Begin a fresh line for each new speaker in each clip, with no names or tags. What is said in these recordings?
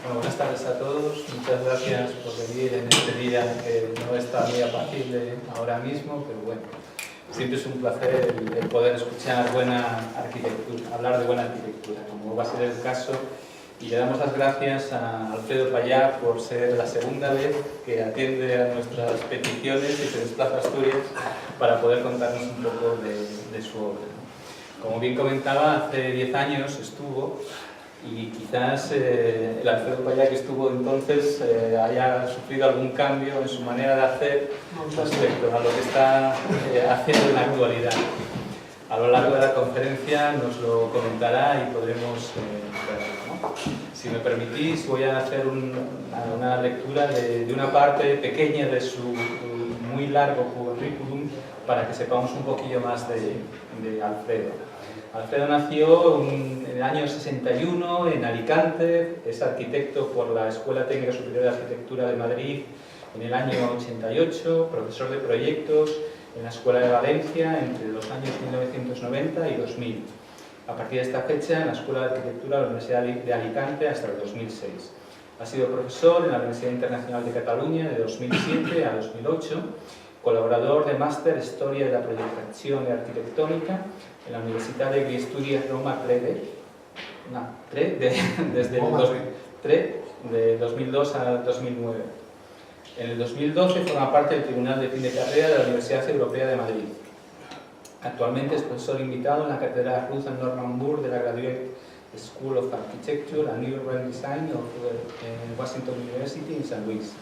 Bueno, buenas tardes a todos. Muchas gracias por venir en este día que no está muy apacible ahora mismo, pero bueno, siempre es un placer el poder escuchar buena arquitectura, hablar de buena arquitectura, como va a ser el caso. Y le damos las gracias a Alfredo Payá por ser la segunda vez que atiende a nuestras peticiones y se desplaza a Asturias para poder contarnos un poco de su obra. Como bien comentaba, hace 10 años estuvo, y quizás el Alfredo Payá que estuvo entonces haya sufrido algún cambio en su manera de hacer respecto a lo que está haciendo en la actualidad. A lo largo de la conferencia nos lo comentará y podremos verlo, ¿no? Si me permitís, voy a hacer una lectura de una parte pequeña de su muy largo currículum para que sepamos un poquillo más de Alfredo. Alfredo nació en el año 61 en Alicante, es arquitecto por la Escuela Técnica Superior de Arquitectura de Madrid en el año 88, profesor de proyectos en la Escuela de Valencia entre los años 1990 y 2000. A partir de esta fecha, en la Escuela de Arquitectura de la Universidad de Alicante hasta el 2006. Ha sido profesor en la Universidad Internacional de Cataluña de 2007 a 2008, colaborador de Máster Historia de la Proyectación Arquitectónica en la Universitat de Asturias Roma III, de 2002 a 2009. En el 2012 forma parte del Tribunal de Fin de Carrera de la Universidad Europea de Madrid. Actualmente es profesor invitado en la Cátedra Ruth and Norman Burr de la Graduate School of Architecture and Urban Design of Washington University en San Luis,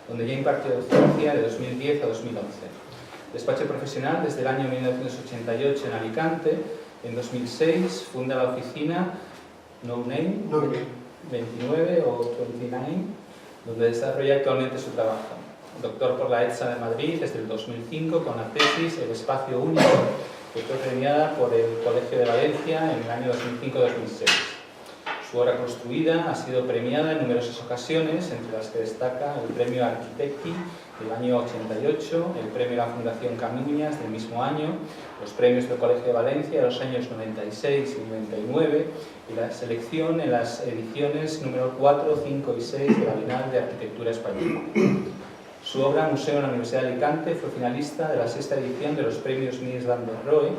donde ya impartió docencia de 2010 a 2011. Despacho profesional desde el año 1988 en Alicante. En 2006 funda la oficina No Name 29 o 29, donde desarrolla actualmente su trabajo. Doctor por la ETSA de Madrid desde el 2005 con la tesis El Espacio Único, que fue premiada por el Colegio de Valencia en el año 2005-2006. Su obra construida ha sido premiada en numerosas ocasiones, entre las que destaca el Premio Architecti del año 88, el Premio de la Fundación Camuñas del mismo año, los premios del Colegio de Valencia de los años 96 y 99 y la selección en las ediciones número 4, 5 y 6 de la Bienal de Arquitectura Española. Su obra, Museo en la Universidad de Alicante, fue finalista de la 6ª edición de los premios Mies van der Rohe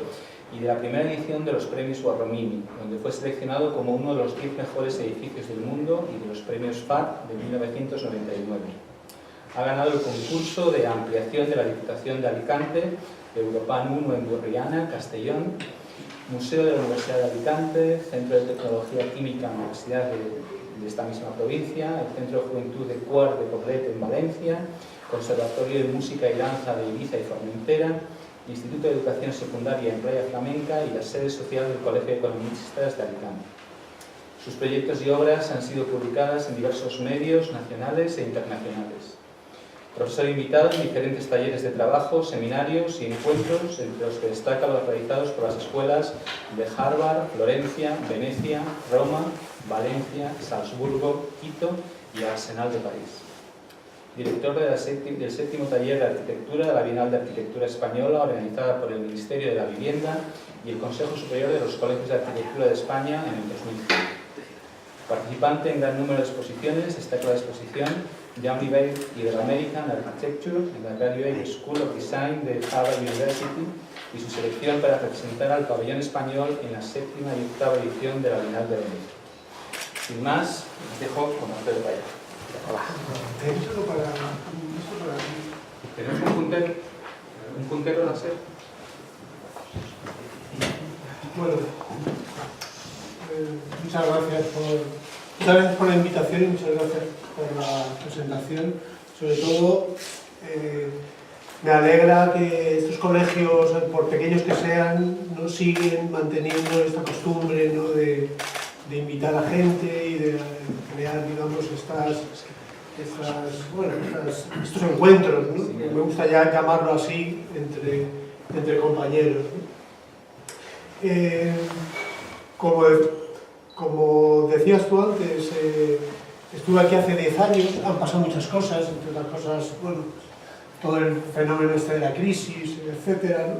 y de la primera edición de los premios Guarromini, donde fue seleccionado como uno de los 10 mejores edificios del mundo y de los premios FAD de 1999. Ha ganado el concurso de ampliación de la Diputación de Alicante, Europan 1 en Burriana, Castellón, Museo de la Universidad de Alicante, Centro de Tecnología Química en la Universidad de esta misma provincia, el Centro de Juventud de Cuart de Poblet en Valencia, Conservatorio de Música y Danza de Ibiza y Formentera, Instituto de Educación Secundaria en Playa Flamenca y la sede social del Colegio de Economistas de Alicante. Sus proyectos y obras han sido publicadas en diversos medios nacionales e internacionales. Profesor invitado en diferentes talleres de trabajo, seminarios y encuentros, entre los que destacan los realizados por las escuelas de Harvard, Florencia, Venecia, Roma, Valencia, Salzburgo, Quito y Arsenal de París. Director del 7º Taller de Arquitectura de la Bienal de Arquitectura Española, organizada por el Ministerio de la Vivienda y el Consejo Superior de los Colegios de Arquitectura de España en el 2005. Participante en gran número de exposiciones, destaca la exposición Young Debate Ibero-American Architecture en la Graduate School of Design de Harvard University y su selección para representar al pabellón español en la 7ª y 8ª edición de la Bienal de Venecia. Sin más, les dejo con Alfredo Payá. ¿Tenemos un puntero láser?
Bueno, muchas gracias por la invitación y muchas gracias por la presentación. Sobre todo, me alegra que estos colegios, por pequeños que sean, no siguen manteniendo esta costumbre, ¿no?, de invitar a gente y de crear, digamos, estos encuentros, ¿no? Me gusta ya llamarlo así entre compañeros, ¿no? Como decías tú antes, estuve aquí hace 10 años, han pasado muchas cosas, entre otras cosas, bueno, todo el fenómeno este de la crisis, etcétera, ¿no?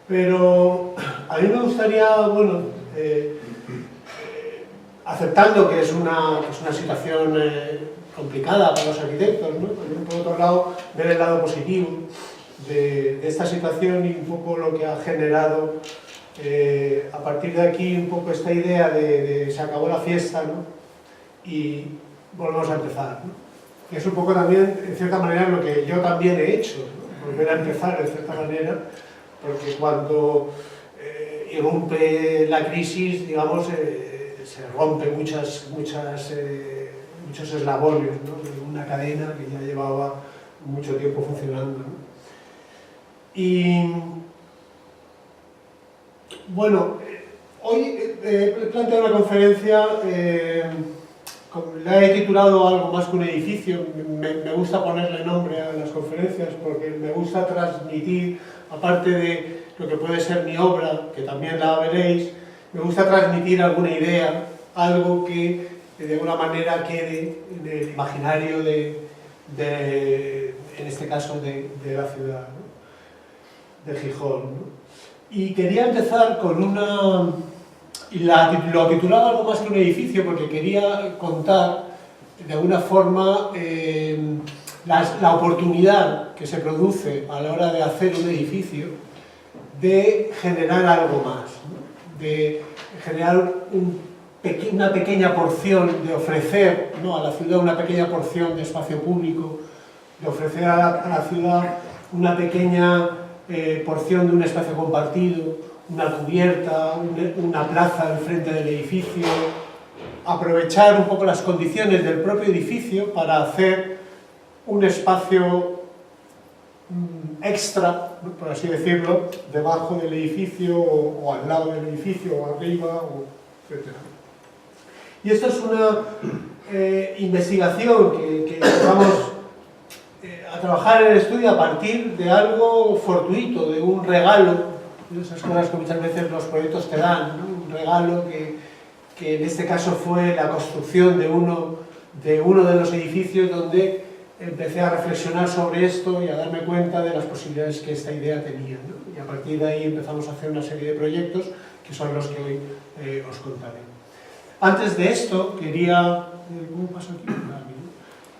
Pero a mí me gustaría, bueno, aceptando que es una situación complicada para los arquitectos, ¿no? Pero por otro lado, ver el lado positivo de esta situación y un poco lo que ha generado a partir de aquí un poco esta idea de se acabó la fiesta, ¿no? Y volvemos a empezar, ¿no? Que es un poco también, en cierta manera, lo que yo también he hecho, ¿no? Volver a empezar, de cierta manera, porque cuando irrumpe la crisis, digamos, se rompen muchos eslabones, ¿no? De una cadena que ya llevaba mucho tiempo funcionando, ¿no? Y bueno, hoy he planteado una conferencia, la he titulado algo más que un edificio. Me gusta ponerle nombre a las conferencias porque me gusta transmitir, aparte de lo que puede ser mi obra, que también la veréis, me gusta transmitir alguna idea, algo que de alguna manera quede en el imaginario en este caso, de la ciudad, ¿no? De Gijón, ¿no? Y quería empezar con una... lo titulaba algo más que un edificio porque quería contar de alguna forma la oportunidad que se produce a la hora de hacer un edificio de generar algo más, ¿no? De generar una pequeña porción, de ofrecer, ¿no?, a la ciudad una pequeña porción de espacio público, de ofrecer a la ciudad una pequeña porción de un espacio compartido, una cubierta, una plaza enfrente del edificio, aprovechar un poco las condiciones del propio edificio para hacer un espacio extra, ¿no?, por así decirlo, debajo del edificio o al lado del edificio o arriba, etc. Y esto es una investigación que vamos a trabajar en el estudio a partir de algo fortuito, de un regalo, de esas cosas que muchas veces los proyectos te dan, ¿no? Un regalo que en este caso fue la construcción de uno de los edificios, donde empecé a reflexionar sobre esto y a darme cuenta de las posibilidades que esta idea tenía, ¿no? Y a partir de ahí empezamos a hacer una serie de proyectos que son los que hoy os contaré. Antes de esto quería... ¿Cómo paso aquí?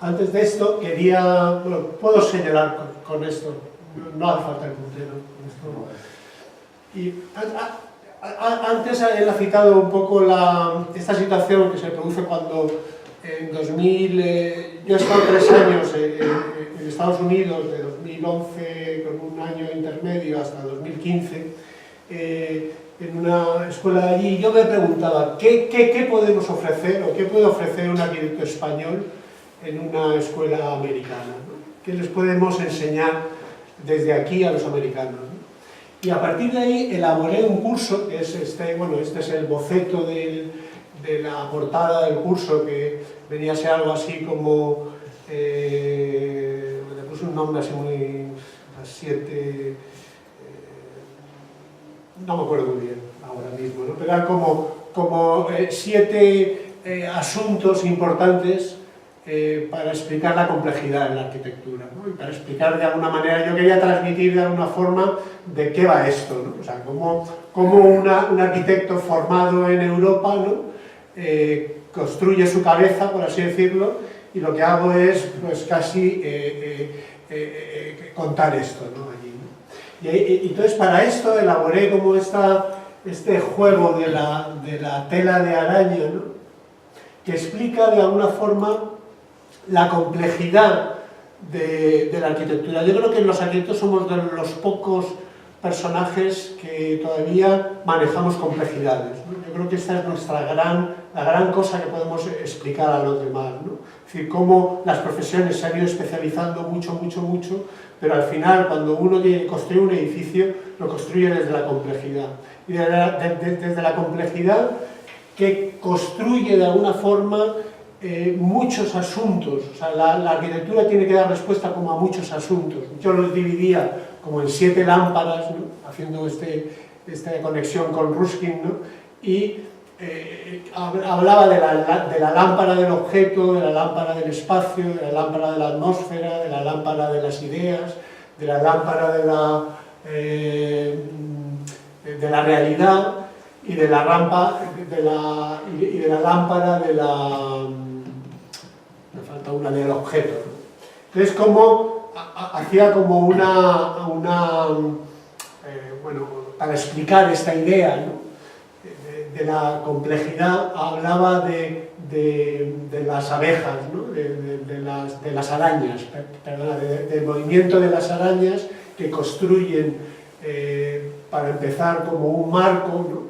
Antes de esto quería... Bueno, puedo señalar con esto, no hace falta el puntero. Y antes él ha citado un poco esta situación que se produce cuando en 2000... yo he estado 3 años en Estados Unidos, de 2011 con un año intermedio hasta 2015, en una escuela de allí, y yo me preguntaba ¿qué podemos ofrecer o qué puede ofrecer un arquitecto español en una escuela americana, ¿no? ¿Qué les podemos enseñar desde aquí a los americanos, ¿no? Y a partir de ahí elaboré un curso, que es este es el boceto de la portada del curso, que venía a ser algo así como, le puse un nombre así muy, 7, no me acuerdo muy bien ahora mismo, ¿no? Pero eran como 7 asuntos importantes para explicar la complejidad en la arquitectura, ¿no? Y para explicar de alguna manera, yo quería transmitir de alguna forma de qué va esto, ¿no? O sea, cómo un arquitecto formado en Europa, ¿no?, construye su cabeza, por así decirlo, y lo que hago es pues casi contar esto, ¿no?, allí, ¿no? Y entonces para esto elaboré como este juego de la tela de araña, ¿no?, que explica de alguna forma la complejidad de la arquitectura. Yo creo que los arquitectos somos de los pocos personajes que todavía manejamos complejidades, ¿no? Yo creo que esta es la gran cosa que podemos explicar a los demás, ¿no? Es decir, cómo las profesiones se han ido especializando mucho, pero al final, cuando uno tiene que construir un edificio, lo construye desde la complejidad. Y desde la complejidad que construye de alguna forma muchos asuntos. O sea, la arquitectura tiene que dar respuesta como a muchos asuntos. Yo los dividía como en 7 lámparas, ¿no?, haciendo esta conexión con Ruskin, ¿no?, y hablaba de la lámpara del objeto, de la lámpara del espacio, de la lámpara de la atmósfera, de la lámpara de las ideas, de la lámpara de la realidad. y de la rampa, y de la lámpara de la... me falta una del objeto, ¿no? Entonces, como hacía como bueno, para explicar esta idea, ¿no?, de la complejidad, hablaba de las abejas, ¿no?, de las arañas, perdona, del movimiento de las arañas que construyen, para empezar, como un marco, ¿no?,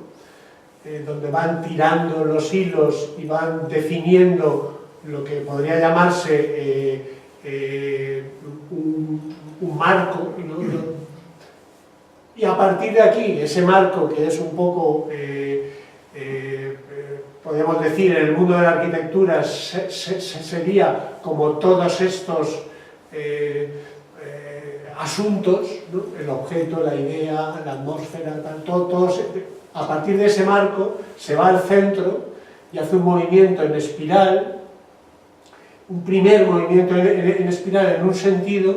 donde van tirando los hilos y van definiendo lo que podría llamarse un marco, ¿no? Y a partir de aquí, ese marco que es un poco, podríamos decir, en el mundo de la arquitectura sería como todos estos asuntos, ¿no?, el objeto, la idea, la atmósfera, todos, a partir de ese marco se va al centro y hace un movimiento en espiral, un primer movimiento en espiral en un sentido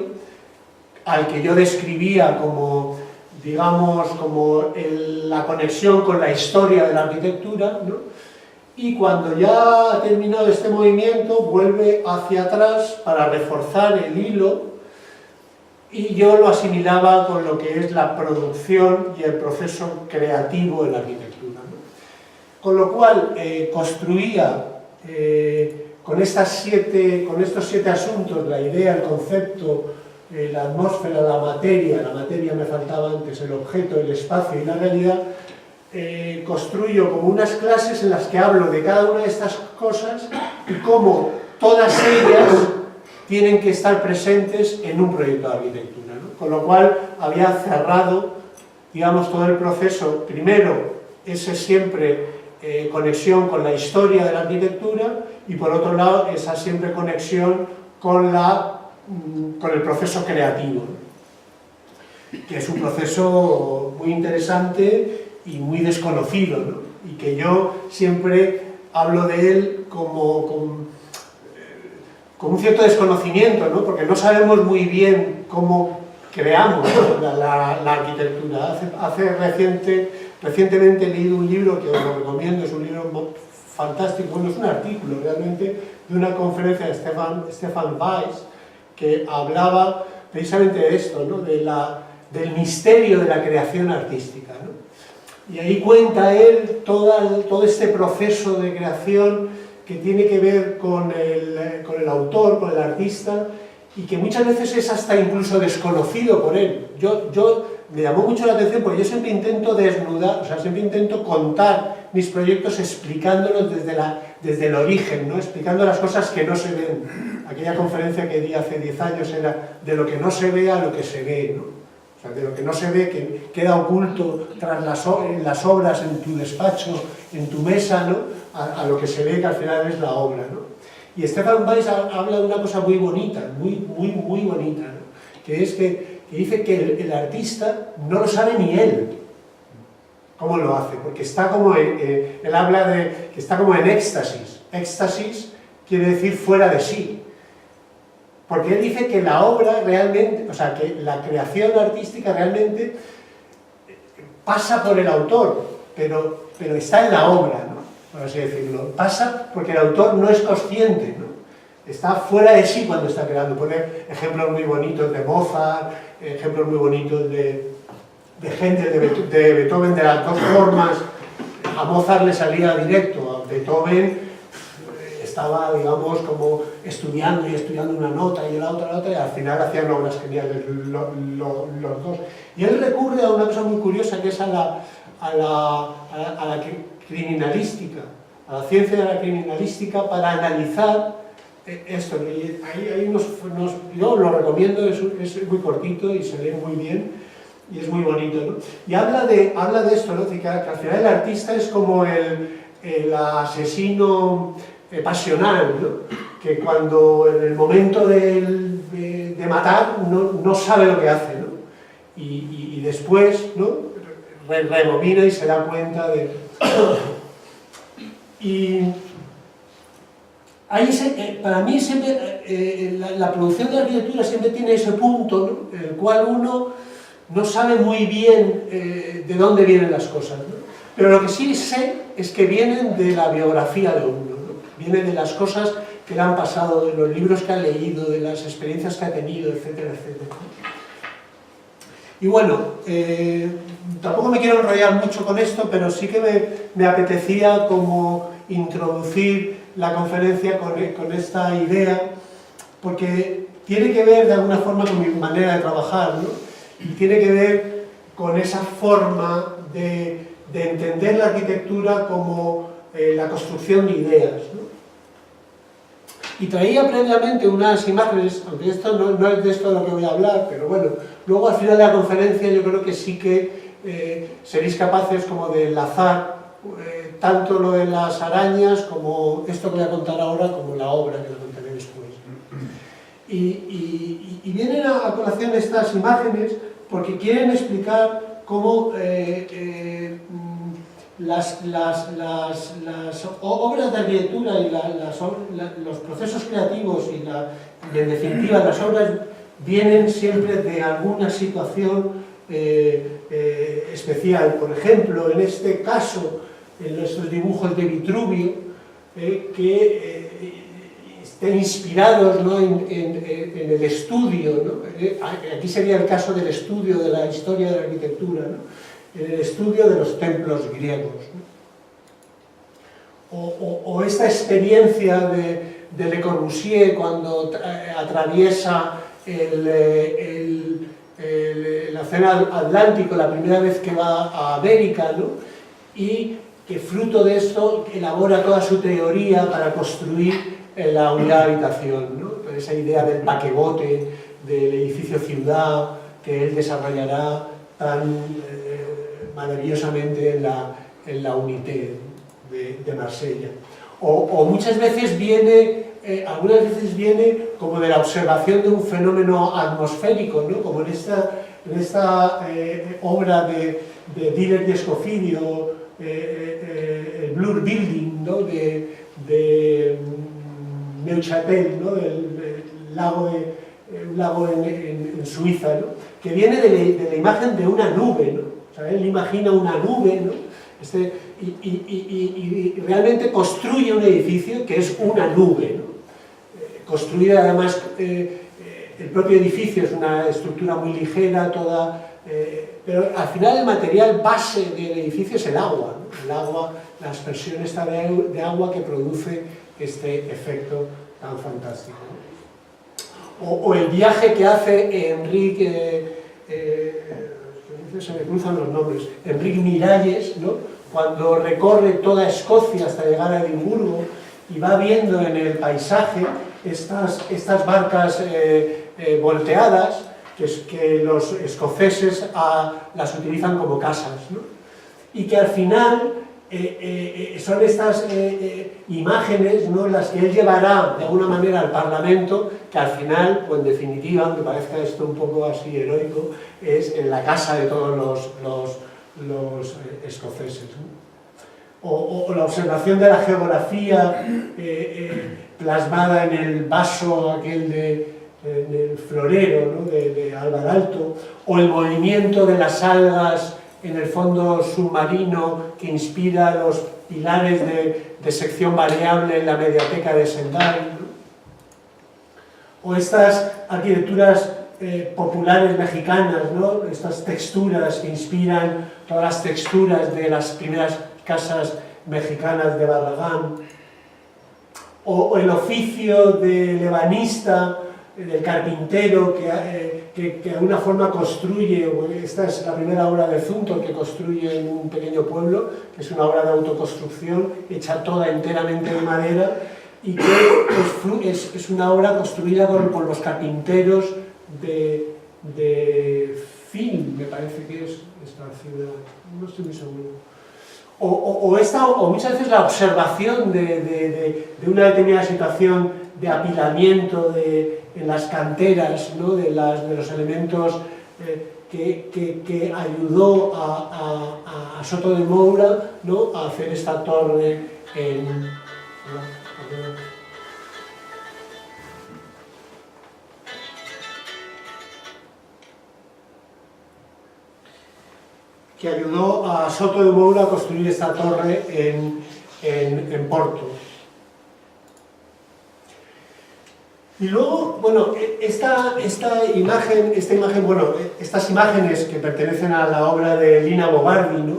al que yo describía como, digamos, como la conexión con la historia de la arquitectura, ¿no? Y cuando ya ha terminado este movimiento vuelve hacia atrás para reforzar el hilo, y yo lo asimilaba con lo que es la producción y el proceso creativo en la arquitectura, ¿no? Con lo cual construía con estos 7 asuntos, la idea, el concepto, la atmósfera, la materia me faltaba antes, el objeto, el espacio y la realidad, construyo como unas clases en las que hablo de cada una de estas cosas y cómo todas ellas tienen que estar presentes en un proyecto de arquitectura, ¿no? Con lo cual había cerrado, digamos, todo el proceso, primero, ese siempre conexión con la historia de la arquitectura, y por otro lado, esa siempre conexión con el proceso creativo, ¿no?, que es un proceso muy interesante y muy desconocido, ¿no?, y que yo siempre hablo de él con un cierto desconocimiento, ¿no?, porque no sabemos muy bien cómo creamos la arquitectura. Recientemente he leído un libro que os lo recomiendo, es un libro fantástico, bueno, es un artículo realmente de una conferencia de Stefan Weiss, que hablaba precisamente de esto, ¿no?, del misterio de la creación artística, ¿no? Y ahí cuenta él todo este proceso de creación que tiene que ver con el autor, con el artista, y que muchas veces es hasta incluso desconocido por él. Me llamó mucho la atención porque yo siempre intento desnudar, o sea, siempre intento contar mis proyectos explicándolos desde el origen, ¿no?, explicando las cosas que no se ven. Aquella conferencia que di hace 10 años era de lo que no se ve a lo que se ve, ¿no? O sea, de lo que no se ve, que queda oculto tras las obras en tu despacho, en tu mesa, ¿no?, a lo que se ve, que al final es la obra, ¿no? Y Stefan Weiss habla de una cosa muy bonita, muy bonita, ¿no?, que es que dice que el artista no lo sabe ni él cómo lo hace, porque está como él habla de que está como en éxtasis. Éxtasis quiere decir fuera de sí, porque él dice que la obra realmente, o sea, que la creación artística realmente pasa por el autor, pero está en la obra, ¿no?, por así decirlo. Pasa porque el autor no es consciente, ¿no?, está fuera de sí cuando está creando. Pone ejemplos muy bonitos de Mozart, ejemplos muy bonitos de Händel, de Beethoven, de las dos formas. A Mozart le salía directo, a Beethoven estaba, digamos, como estudiando una nota y la otra, y al final hacían obras geniales los dos. Y él recurre a una cosa muy curiosa, que es a la criminalística, a la ciencia de la criminalística, para analizar esto. Y yo lo recomiendo, es muy cortito y se lee muy bien y es muy bonito, ¿no? Y habla de esto, ¿no?, que al final el artista es como el asesino pasional, ¿no?, que cuando en el momento de matar no sabe lo que hace, ¿no?, y después, ¿no?, rebobina y se da cuenta de... Y ahí para mí siempre la producción de arquitectura siempre tiene ese punto, ¿no?, en el cual uno no sabe muy bien de dónde vienen las cosas, ¿no?, Pero lo que sí sé es que vienen de la biografía de uno, ¿no? Vienen de las cosas que le han pasado, de los libros que ha leído, de las experiencias que ha tenido, etcétera, etcétera. Y bueno, tampoco me quiero enrollar mucho con esto, pero sí que me apetecía como introducir la conferencia con esta idea, porque tiene que ver de alguna forma con mi manera de trabajar, ¿no? Y tiene que ver con esa forma de entender la arquitectura como la construcción de ideas, ¿no? Y traía previamente unas imágenes, aunque esto no es de esto de lo que voy a hablar, pero bueno, luego al final de la conferencia yo creo que sí que seréis capaces como de enlazar tanto lo de las arañas como esto que voy a contar ahora, como la obra que la contaré después. Y vienen a colación estas imágenes porque quieren explicar cómo las obras de arquitectura y los procesos creativos y en definitiva las obras vienen siempre de alguna situación especial. Por ejemplo, en este caso, en estos dibujos de Vitruvio, que estén inspirados, ¿no?, en el estudio, ¿no? Aquí sería el caso del estudio de la historia de la arquitectura, ¿no?, en el estudio de los templos griegos, ¿no? O esta experiencia de Le Corbusier cuando atraviesa el océano Atlántico la primera vez que va a América, ¿no?, y que fruto de esto elabora toda su teoría para construir la unidad de habitación, ¿no? Esa idea del paquebote, del edificio ciudad que él desarrollará tan maravillosamente en la Unité de Marsella. O muchas veces algunas veces viene como de la observación de un fenómeno atmosférico, ¿no?, como en esta obra de Diller y Escoffidio, el Blur Building, ¿no?, de Neuchâtel, ¿no?, un lago en Suiza, ¿no?, que viene de la imagen de una nube, ¿no? O sea, él imagina una nube, ¿no?, y realmente construye un edificio que es una nube, ¿no? Construida además, el propio edificio es una estructura muy ligera, pero al final el material base del edificio es el agua, ¿no? El agua, la aspersión esta de agua que produce este efecto tan fantástico, ¿no? O el viaje que hace Enrique, se me cruzan los nombres, Enrique Miralles, ¿no?, cuando recorre toda Escocia hasta llegar a Edimburgo y va viendo en el paisaje estas barcas volteadas que los escoceses las utilizan como casas, ¿no?, y que al final son estas imágenes, ¿no?, las que él llevará de alguna manera al Parlamento, que al final, o en definitiva, aunque parezca esto un poco así heroico, es en la casa de todos los escoceses, ¿no? O la observación de la geografía plasmada en el vaso aquel en el florero, ¿no?, de Alvar Aalto, o el movimiento de las algas en el fondo submarino que inspira los pilares de sección variable en la mediateca de Sendai, ¿no? O estas arquitecturas populares mexicanas, ¿no?, estas texturas que inspiran todas las texturas de las primeras casas mexicanas de Barragán, o el oficio del ebanista, del carpintero que de alguna forma construye, esta es la primera obra de Zumthor que construye en un pequeño pueblo, que es una obra de autoconstrucción hecha toda enteramente de madera y que es una obra construida por los carpinteros de Film, me parece que es esta ciudad, no estoy muy seguro. O muchas veces la observación de una determinada situación de apilamiento en las canteras, ¿no?, de los elementos que ayudó a Soto de Moura, ¿no?, a hacer esta torre que ayudó a Soto de Moura a construir esta torre en Porto. Y luego, bueno, estas imágenes que pertenecen a la obra de Lina Bobardi, ¿no?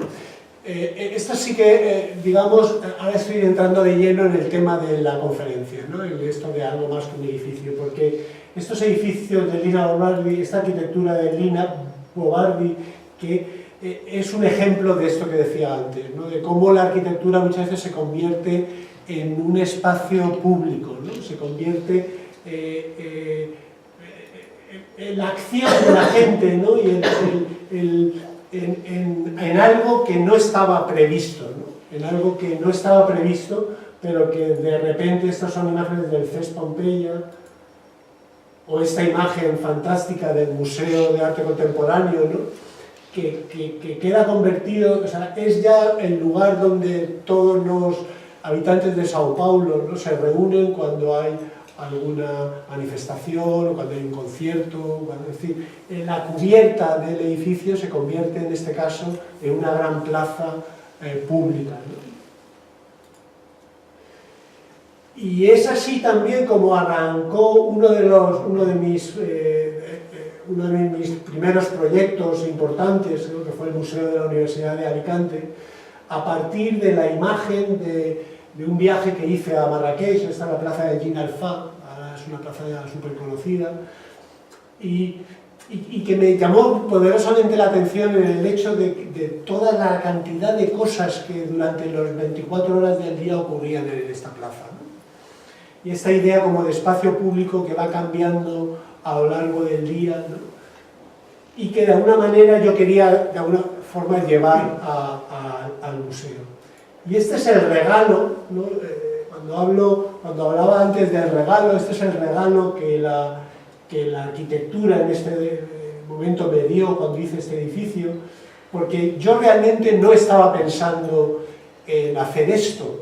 Estas sí que, digamos, ahora estoy entrando de lleno en el tema de la conferencia, ¿no? En esto de algo más que un edificio, porque estos edificios de Lina Bobardi, esta arquitectura de Lina Bobardi, que es un ejemplo de esto que decía antes, ¿no? De cómo la arquitectura muchas veces se convierte en un espacio público, ¿no? Se convierte en la acción de la gente, ¿no? Y en algo que no estaba previsto, ¿no? En algo que no estaba previsto, pero que de repente estas son imágenes del CES Pompeya, o esta imagen fantástica del Museo de Arte Contemporáneo, ¿no? Que queda convertido, o sea, es ya el lugar donde todos los habitantes de Sao Paulo, ¿no? Se reúnen cuando hay alguna manifestación o cuando hay un concierto, es decir, la cubierta del edificio se convierte en este caso en una gran plaza pública, ¿no? Y es así también como arrancó uno de mis primeros proyectos importantes, ¿no? Que fue el Museo de la Universidad de Alicante, a partir de la imagen de un viaje que hice a Marrakech. Está en la plaza de Jean Alpha, es una plaza ya súper conocida, y que me llamó poderosamente la atención en el hecho de toda la cantidad de cosas que durante las 24 horas del día ocurrían en esta plaza, ¿no? Y esta idea como de espacio público que va cambiando a lo largo del día, ¿no? Y que de alguna manera yo quería de alguna forma llevar al museo. Y este es el regalo, ¿no? Cuando hablaba antes del regalo, este es el regalo que la arquitectura en este momento me dio cuando hice este edificio, porque yo realmente no estaba pensando en hacer esto,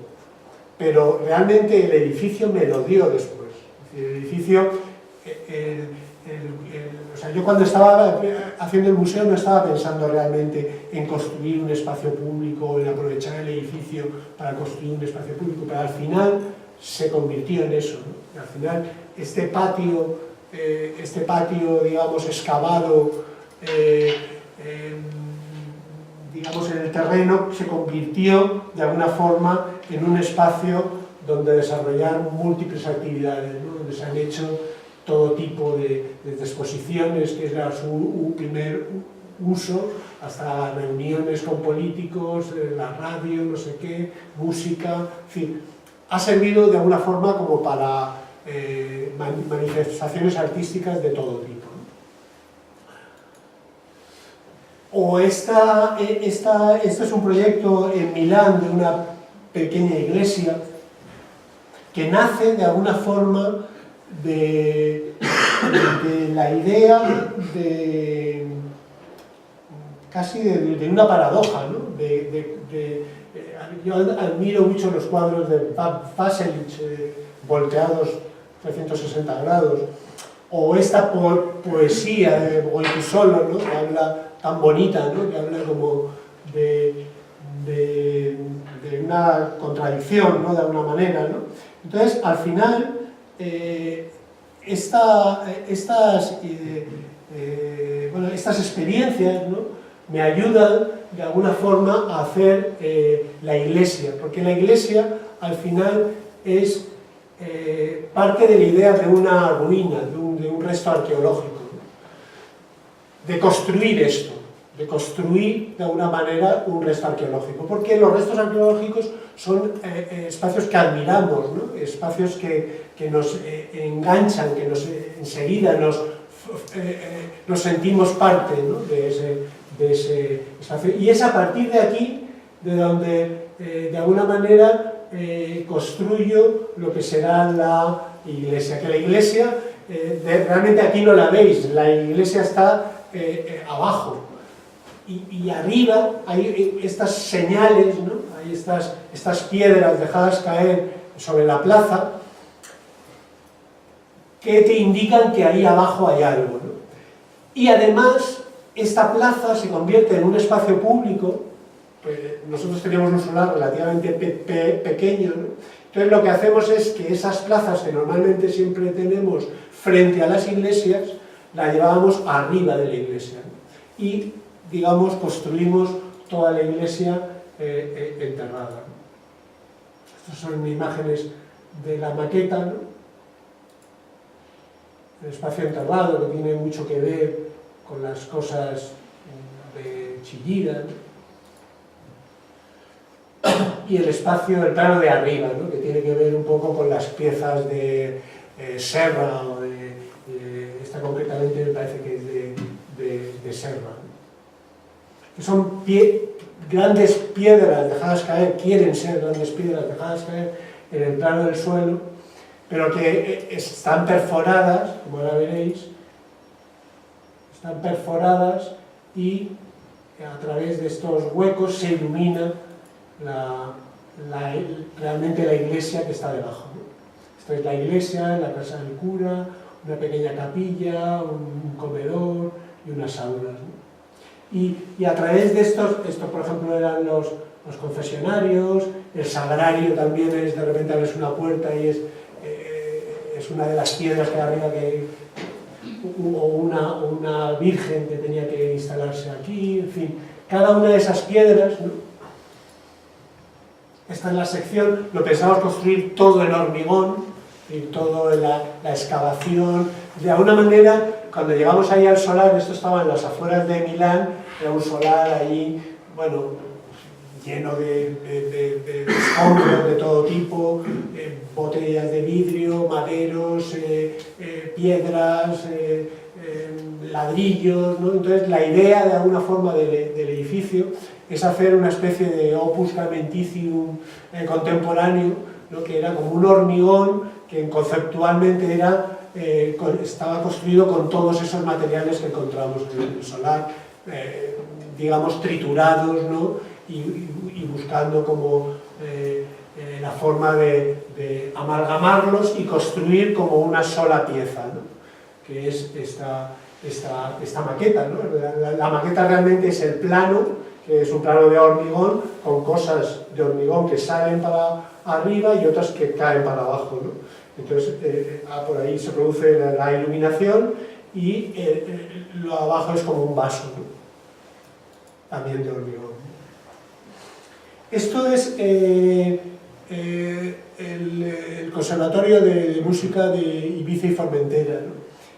pero realmente el edificio me lo dio después. Es decir, el edificio, o sea, yo cuando estaba haciendo el museo no estaba pensando realmente en construir un espacio público, en aprovechar el edificio para construir un espacio público, pero al final se convirtió en eso, ¿no? Al final este patio, digamos, excavado, digamos, en el terreno, se convirtió de alguna forma en un espacio donde desarrollar múltiples actividades, ¿no? Donde se han hecho todo tipo de exposiciones, que era su primer uso, hasta reuniones con políticos, la radio, no sé qué, música, en fin, ha servido de alguna forma como para manifestaciones artísticas de todo tipo, ¿no? O este es un proyecto en Milán de una pequeña iglesia que nace de alguna forma de la idea de casi de una paradoja, ¿no? Yo admiro mucho los cuadros de Paselic, volteados 360 grados, o esta poesía de Goitisolo, ¿no? Que habla tan bonita, ¿no? Que habla como de una contradicción, ¿no? De alguna manera, ¿no? Entonces, al final, estas experiencias, ¿no? Me ayudan de alguna forma a hacer la iglesia, porque la iglesia al final es parte de la idea de una ruina, de un resto arqueológico, ¿no? De construir esto, de construir de alguna manera un resto arqueológico, porque los restos arqueológicos son espacios que admiramos, ¿no? Espacios que nos enganchan, que enseguida nos sentimos parte, ¿no? de ese espacio. Y es a partir de aquí de donde de alguna manera construyo lo que será la iglesia. Que la iglesia, realmente aquí no la veis, la iglesia está abajo. Y arriba hay estas señales, ¿no? Hay estas piedras dejadas caer sobre la plaza que te indican que ahí abajo hay algo, ¿no? Y además esta plaza se convierte en un espacio público. Nosotros teníamos un solar relativamente pequeño, ¿no? Entonces lo que hacemos es que esas plazas que normalmente siempre tenemos frente a las iglesias, la llevábamos arriba de la iglesia, ¿no? Y, digamos, construimos toda la iglesia enterrada, ¿no? Estas son imágenes de la maqueta, ¿no? El espacio enterrado, que tiene mucho que ver con las cosas de Chillida, ¿no? Y el espacio, el plano de arriba, ¿no? Que tiene que ver un poco con las piezas de Serra, o esta concretamente me parece que es de Serra, ¿no? Que son grandes piedras dejadas caer, quieren ser grandes piedras dejadas caer en el plano del suelo, pero que están perforadas, como ahora veréis, están perforadas y a través de estos huecos se ilumina realmente la iglesia que está debajo, ¿no? Esto es la iglesia, la casa del cura, una pequeña capilla, un comedor y unas aulas, ¿no? Y a través de estos por ejemplo eran los confesionarios, el sagrario también es, de repente abres una puerta y es una de las piedras que arriba o una virgen que tenía que instalarse aquí, en fin, cada una de esas piedras, ¿no? Esta es la sección, lo pensamos construir todo en hormigón, y todo en la excavación. De alguna manera, cuando llegamos ahí al solar, esto estaba en las afueras de Milán, era un solar ahí, bueno, lleno de escombros de todo tipo, botellas de vidrio, maderos, piedras, ladrillos, ¿no? Entonces la idea de alguna forma del edificio es hacer una especie de opus caementicium contemporáneo, ¿no? Que era como un hormigón que conceptualmente estaba construido con todos esos materiales que encontramos en el solar, digamos triturados, ¿no? Y buscando como la forma de amalgamarlos y construir como una sola pieza, ¿no? Que es esta maqueta, ¿no? La maqueta realmente es el plano, que es un plano de hormigón con cosas de hormigón que salen para arriba y otras que caen para abajo, ¿no? Entonces por ahí se produce la iluminación y lo abajo es como un vaso, ¿no? También de hormigón. Esto es el Conservatorio de Música de Ibiza y Formentera, ¿no?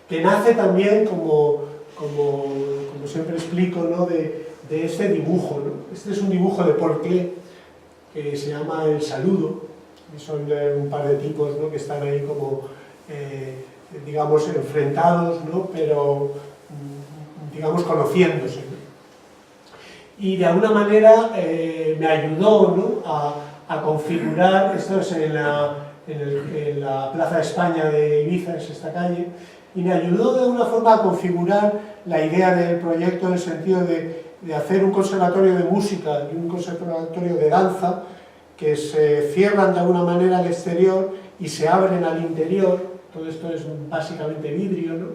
Que nace también como siempre explico, ¿no? de este dibujo, ¿no? Este es un dibujo de Paul Klee que se llama El Saludo, y son un par de tipos, ¿no? Que están ahí como digamos enfrentados, ¿no? Pero digamos conociéndose, ¿no? Y de alguna manera me ayudó, ¿no? a configurar, esto es en la Plaza de España de Ibiza, es esta calle, y me ayudó de alguna forma a configurar la idea del proyecto en el sentido de hacer un conservatorio de música y un conservatorio de danza que se cierran de alguna manera al exterior y se abren al interior. Todo esto es básicamente vidrio, ¿no?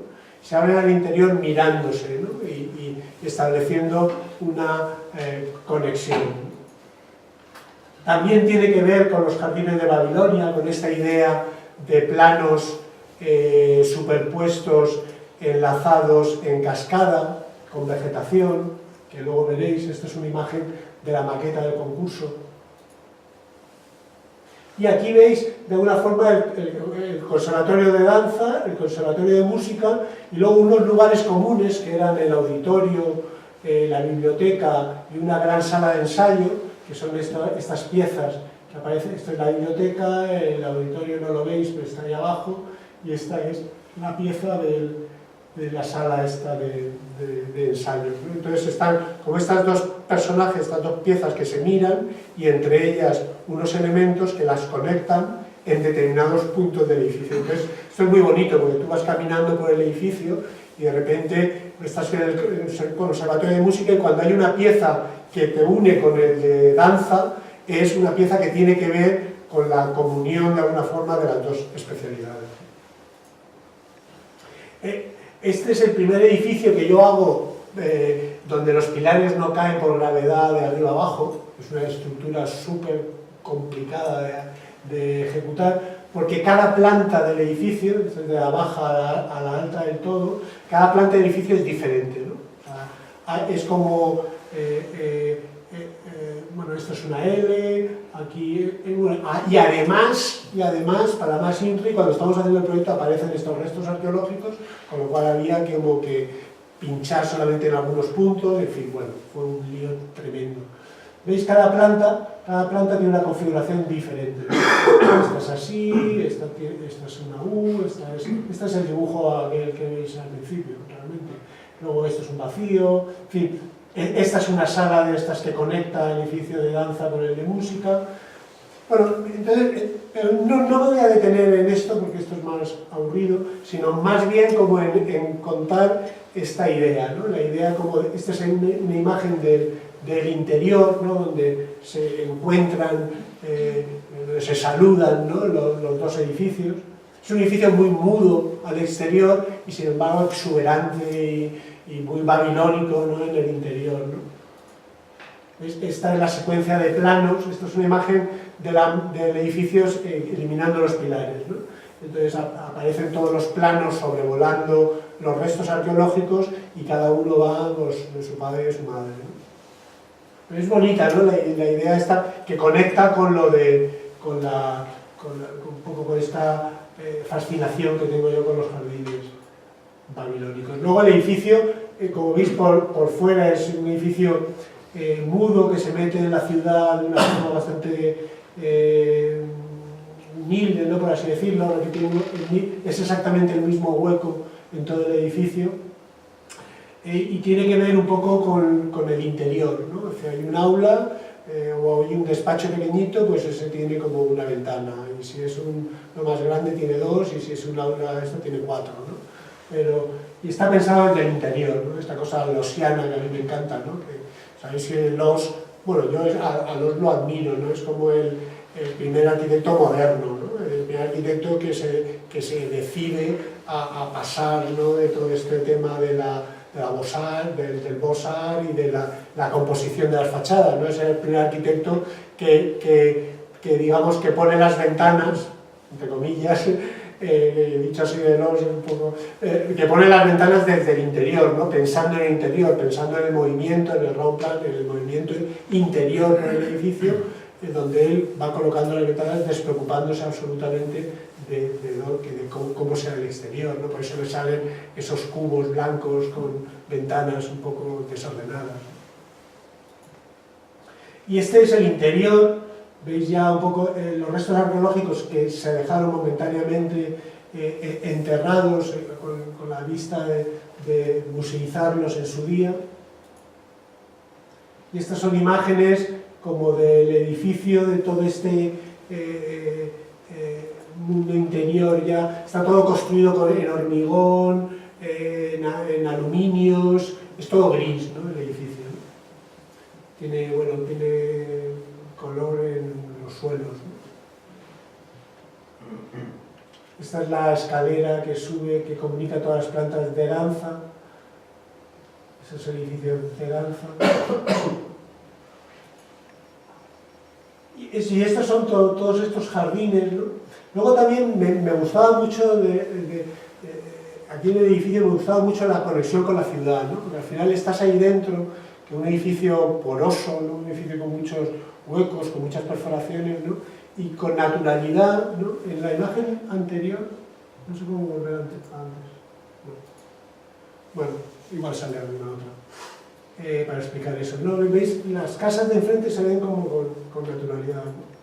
Se abren al interior mirándose, ¿no? y estableciendo una conexión. También tiene que ver con los jardines de Babilonia, con esta idea de planos superpuestos, enlazados en cascada, con vegetación, que luego veréis. Esta es una imagen de la maqueta del concurso. Y aquí veis de alguna forma el conservatorio de danza, el conservatorio de música y luego unos lugares comunes que eran el auditorio, la biblioteca y una gran sala de ensayo, que son estas piezas que aparecen. Esto es la biblioteca, el auditorio no lo veis, pero está ahí abajo, y esta es la pieza de la sala esta de ensayo, ¿no? Entonces están como estas dos personajes, estas dos piezas que se miran y entre ellas unos elementos que las conectan en determinados puntos del edificio. Entonces esto es muy bonito porque tú vas caminando por el edificio y de repente estás en el conservatorio de música y cuando hay una pieza que te une con el de danza es una pieza que tiene que ver con la comunión de alguna forma de las dos especialidades. Este es el primer edificio que yo hago donde los pilares no caen por gravedad de arriba abajo, es una estructura súper complicada de ejecutar, porque cada planta del edificio, desde la baja a la alta del todo, cada planta del edificio es diferente, ¿no? O sea, es como, bueno, esto es una L, aquí, y además, para más INRI, cuando estamos haciendo el proyecto aparecen estos restos arqueológicos, con lo cual había que como que pinchar solamente en algunos puntos, en fin, bueno, fue un lío tremendo. ¿Veis? Cada planta tiene una configuración diferente. Esta es así, esta es una U, este es el dibujo aquel que veis al principio, realmente. Luego esto es un vacío, en fin, esta es una sala de estas que conecta el edificio de danza con el de música. Bueno, entonces, no me voy a detener en esto porque esto es más aburrido, sino más bien como en contar esta idea, ¿no? La idea como, esta es una imagen del interior, ¿no? Donde se encuentran, donde se saludan, ¿no? los dos edificios. Es un edificio muy mudo al exterior y sin embargo exuberante y muy babilónico, ¿no? En el interior, ¿no? Esta es la secuencia de planos, esto es una imagen del edificio eliminando los pilares, ¿no? Entonces aparecen todos los planos sobrevolando los restos arqueológicos y cada uno va de su padre y de su madre, ¿no? Pero es bonita, ¿no? La idea esta que conecta con lo de, un poco con esta fascinación que tengo yo con los jardines babilónicos. Luego el edificio, como veis por fuera, es un edificio mudo que se mete en la ciudad de una forma bastante humilde, ¿no? Por así decirlo, es exactamente el mismo hueco en todo el edificio. Y tiene que ver un poco con el interior, ¿no? O sea, hay un aula o hay un despacho pequeñito, pues ese tiene como una ventana, y si es lo más grande tiene dos, y si es un aula esto tiene cuatro, ¿no? Y está pensado en el interior, ¿no? Esta cosa losiana que a mí me encanta, ¿no? Que, sabéis que bueno, yo a Loos lo admiro, ¿no? Es como el primer arquitecto moderno, ¿no? El primer arquitecto que se decide a pasar, ¿no? De todo este tema de la del Beaux-Arts y de la composición de las fachadas, ¿no? Es el primer arquitecto que digamos que pone las ventanas, entre comillas, dicho así de Loos un poco, que pone las ventanas desde el interior, ¿no? Pensando en el interior, pensando en el movimiento, en el round plan, en el movimiento interior del edificio, donde él va colocando las ventanas despreocupándose absolutamente de cómo sea el exterior, ¿no? Por eso le salen esos cubos blancos con ventanas un poco desordenadas. Y este es el interior, veis ya un poco los restos arqueológicos que se dejaron momentáneamente enterrados con la vista de museizarlos en su día. Y estas son imágenes como del edificio, de todo este mundo interior. Ya está todo construido en hormigón, en aluminios, es todo gris, ¿no? El edificio, ¿no? Tiene color en los suelos, ¿no? Esta es la escalera que sube, que comunica todas las plantas de danza. Ese es el edificio de danza. Y estos son todos estos jardines, ¿no? Luego también me gustaba mucho, aquí en el edificio me gustaba mucho la conexión con la ciudad, ¿no? Porque al final estás ahí dentro, que un edificio poroso, ¿no? Un edificio con muchos huecos, con muchas perforaciones, ¿no? Y con naturalidad, ¿no? En la imagen anterior, no sé cómo volver antes. Bueno, igual sale alguna otra. Para explicar eso, ¿no? ¿Veis? Las casas de enfrente se ven como con naturalidad, ¿no?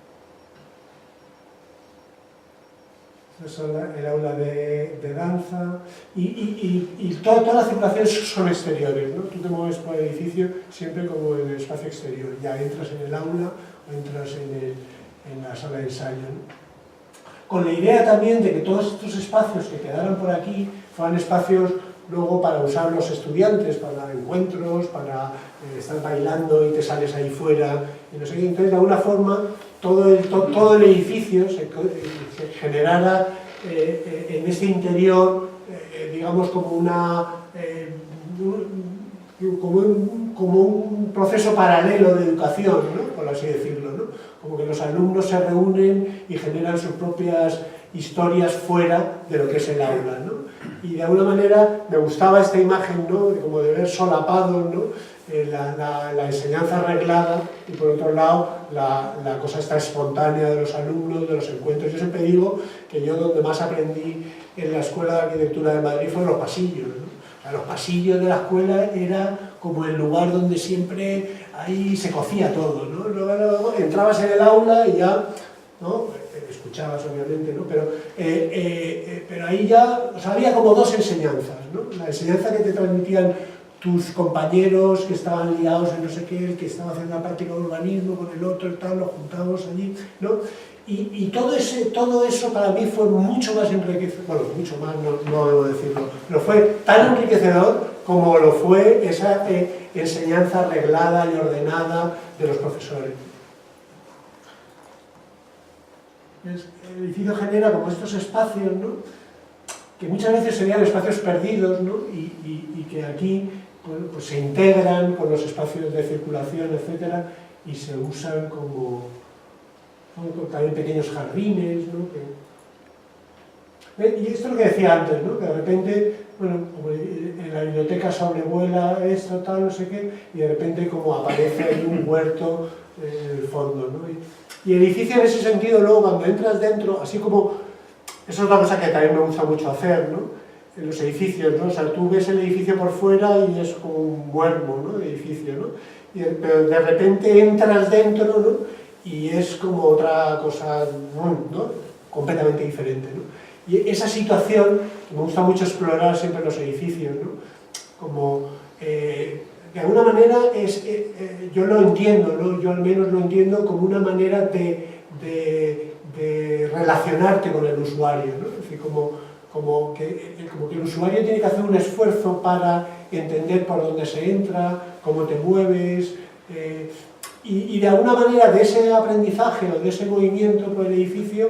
Esta es el aula de danza y toda la circulación son exteriores, ¿no? Tú te mueves por el edificio siempre como en el espacio exterior, ya entras en el aula o entras en la sala de ensayo, ¿no? Con la idea también de que todos estos espacios que quedaran por aquí fueran espacios luego para usar los estudiantes, para encuentros, para estar bailando y te sales ahí fuera, y no sé qué. Entonces, de alguna forma, todo el edificio se generara en este interior, digamos, como como un proceso paralelo de educación, ¿no? Por así decirlo, ¿no? Como que los alumnos se reúnen y generan sus propias historias fuera de lo que es el aula, ¿no? Y de alguna manera me gustaba esta imagen, ¿no? Como de ver solapado, ¿no? La enseñanza arreglada y por otro lado la cosa esta espontánea de los alumnos, de los encuentros. Yo siempre digo que yo donde más aprendí en la Escuela de Arquitectura de Madrid fue en los pasillos, ¿no? O sea, los pasillos de la escuela era como el lugar donde siempre ahí se cocía todo, ¿no? Luego entrabas en el aula y ya, ¿no? Escuchabas obviamente, ¿no? Pero ahí ya, o sea, había como dos enseñanzas, ¿no? La enseñanza que te transmitían tus compañeros que estaban liados en no sé qué, el que estaba haciendo la práctica de urbanismo con el otro, el tal, los juntábamos allí, ¿no? Y todo eso para mí fue mucho más enriquecedor, bueno, mucho más, no debo decirlo, pero fue tan enriquecedor como lo fue esa enseñanza arreglada y ordenada de los profesores. El edificio genera como estos espacios, ¿no? Que muchas veces serían espacios perdidos, ¿no? Y que aquí pues se integran con los espacios de circulación, etcétera, y se usan como también pequeños jardines, ¿no? Y esto es lo que decía antes, ¿no? Que de repente, bueno, como en la biblioteca sobrevuela esto, tal, no sé qué, y de repente como aparece ahí un huerto en el fondo, ¿no? Y el edificio en ese sentido, luego cuando entras dentro, así como, eso es una cosa que también me gusta mucho hacer, ¿no? En los edificios, ¿no? O sea, tú ves el edificio por fuera y es como un muermo, ¿no? De edificio, ¿no? Pero de repente entras dentro, ¿no? Y es como otra cosa, ¿no? Completamente diferente, ¿no? Y esa situación, que me gusta mucho explorar siempre en los edificios, ¿no? Como, de alguna manera, yo lo entiendo, ¿no? Yo al menos lo entiendo como una manera de relacionarte con el usuario, ¿no? Es decir, como que el usuario tiene que hacer un esfuerzo para entender por dónde se entra, cómo te mueves, y de alguna manera de ese aprendizaje o de ese movimiento por el edificio,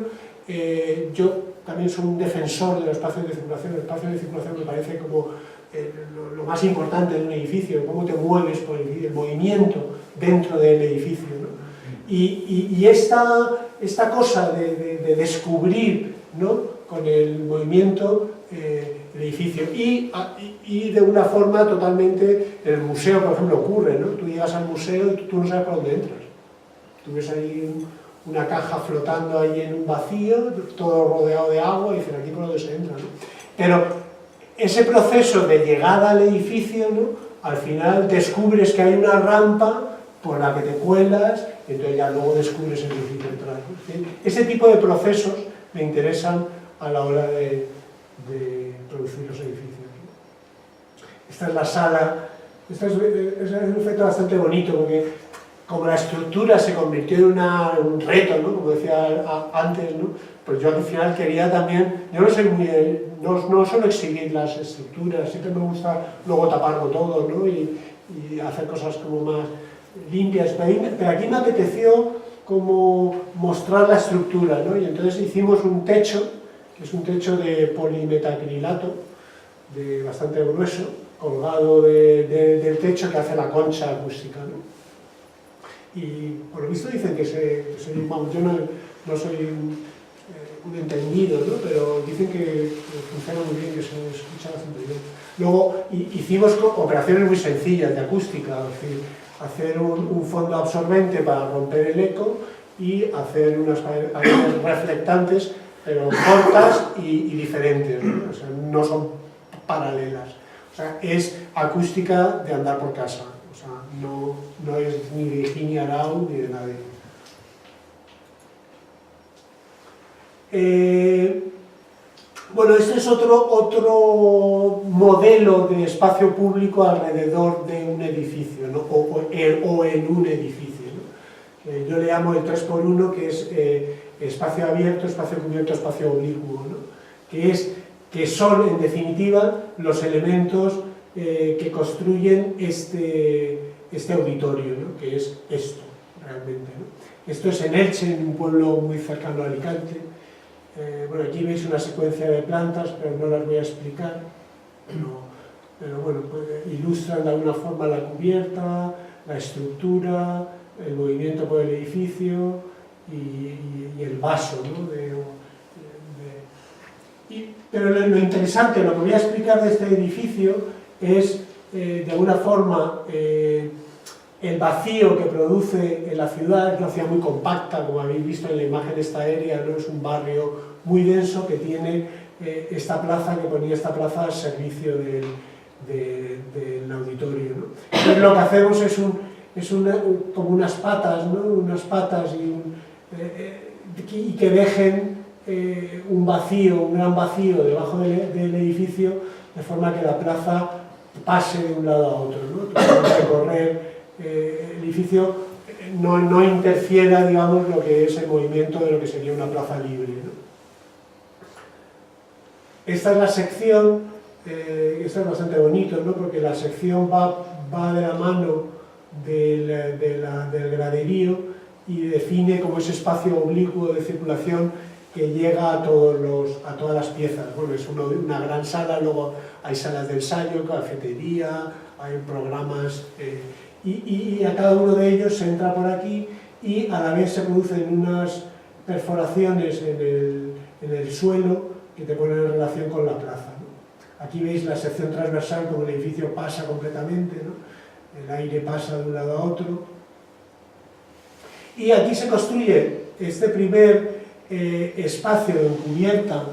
yo también soy un defensor de los espacios de circulación. El espacio de circulación me parece como lo más importante de un edificio, cómo te mueves por el movimiento dentro del edificio, ¿no? Y esta cosa de descubrir, ¿no? Con el movimiento el edificio y de una forma totalmente, en el museo por ejemplo ocurre, ¿no? Tú llegas al museo y tú no sabes por dónde entras, tú ves ahí una caja flotando ahí en un vacío, todo rodeado de agua y dices aquí por dónde se entra, ¿no? Pero ese proceso de llegada al edificio, ¿no? Al final descubres que hay una rampa por la que te cuelas y entonces ya luego descubres el edificio detrás, ¿no? ¿Sí? Ese tipo de procesos me interesan a la hora de producir los edificios. Esta es la sala, es un efecto bastante bonito porque como la estructura se convirtió en un reto, ¿no? Como decía antes, ¿no? Pues yo al final quería también, yo no suelo exhibir las estructuras, siempre me gusta luego taparlo todo, ¿no? Y hacer cosas como más limpias, pero aquí me apeteció como mostrar la estructura, ¿no? Y entonces hicimos un techo, que es un techo de polimetacrilato, bastante grueso, colgado del techo que hace la concha acústica, ¿no? Y por lo visto dicen que yo no soy un entendido, ¿no? Pero dicen que funciona muy bien, que se escucha bastante bien. Luego hicimos operaciones muy sencillas de acústica, es decir, hacer un fondo absorbente para romper el eco y hacer unas paredes reflectantes, pero cortas y diferentes, ¿no? O sea, no son paralelas. O sea, es acústica de andar por casa. O sea, no es ni de Virginia Arau ni de nadie. Bueno, este es otro modelo de espacio público alrededor de un edificio, ¿no? o en un edificio, ¿no? Yo le llamo el 3x1, que es espacio abierto, espacio cubierto, espacio oblicuo, ¿no? Que son, en definitiva, los elementos que construyen este auditorio, ¿no? Que es esto, realmente, ¿no? Esto es en Elche, en un pueblo muy cercano a Alicante. Bueno, aquí veis una secuencia de plantas, pero no las voy a explicar. pero bueno, pues, ilustran de alguna forma la cubierta, la estructura, el movimiento por el edificio y el vaso, ¿no? Pero lo interesante, lo que voy a explicar de este edificio es, de alguna forma, el vacío que produce en la ciudad. Es una ciudad muy compacta, como habéis visto en la imagen esta aérea, ¿no? Es un barrio muy denso que tiene esta plaza, que ponía esta plaza al servicio del auditorio, ¿no? Entonces lo que hacemos es como unas patas, ¿no? Unas patas y que dejen un vacío, un gran vacío debajo del edificio, de forma que la plaza pase de un lado a otro, ¿no? Tú puedes recorrer el edificio, no interfiera, digamos, lo que es el movimiento de lo que sería una plaza libre, ¿no? Esta es la sección, esto es bastante bonito, ¿no? Porque la sección va de la mano del graderío y define como ese espacio oblicuo de circulación que llega a todas las piezas. Bueno, es una gran sala, luego hay salas de ensayo, cafetería, hay programas, y a cada uno de ellos se entra por aquí y a la vez se producen unas perforaciones en el suelo que te ponen en relación con la plaza, ¿no? Aquí veis la sección transversal, como el edificio pasa completamente, ¿no? El aire pasa de un lado a otro. Y aquí se construye este primer espacio de cubierta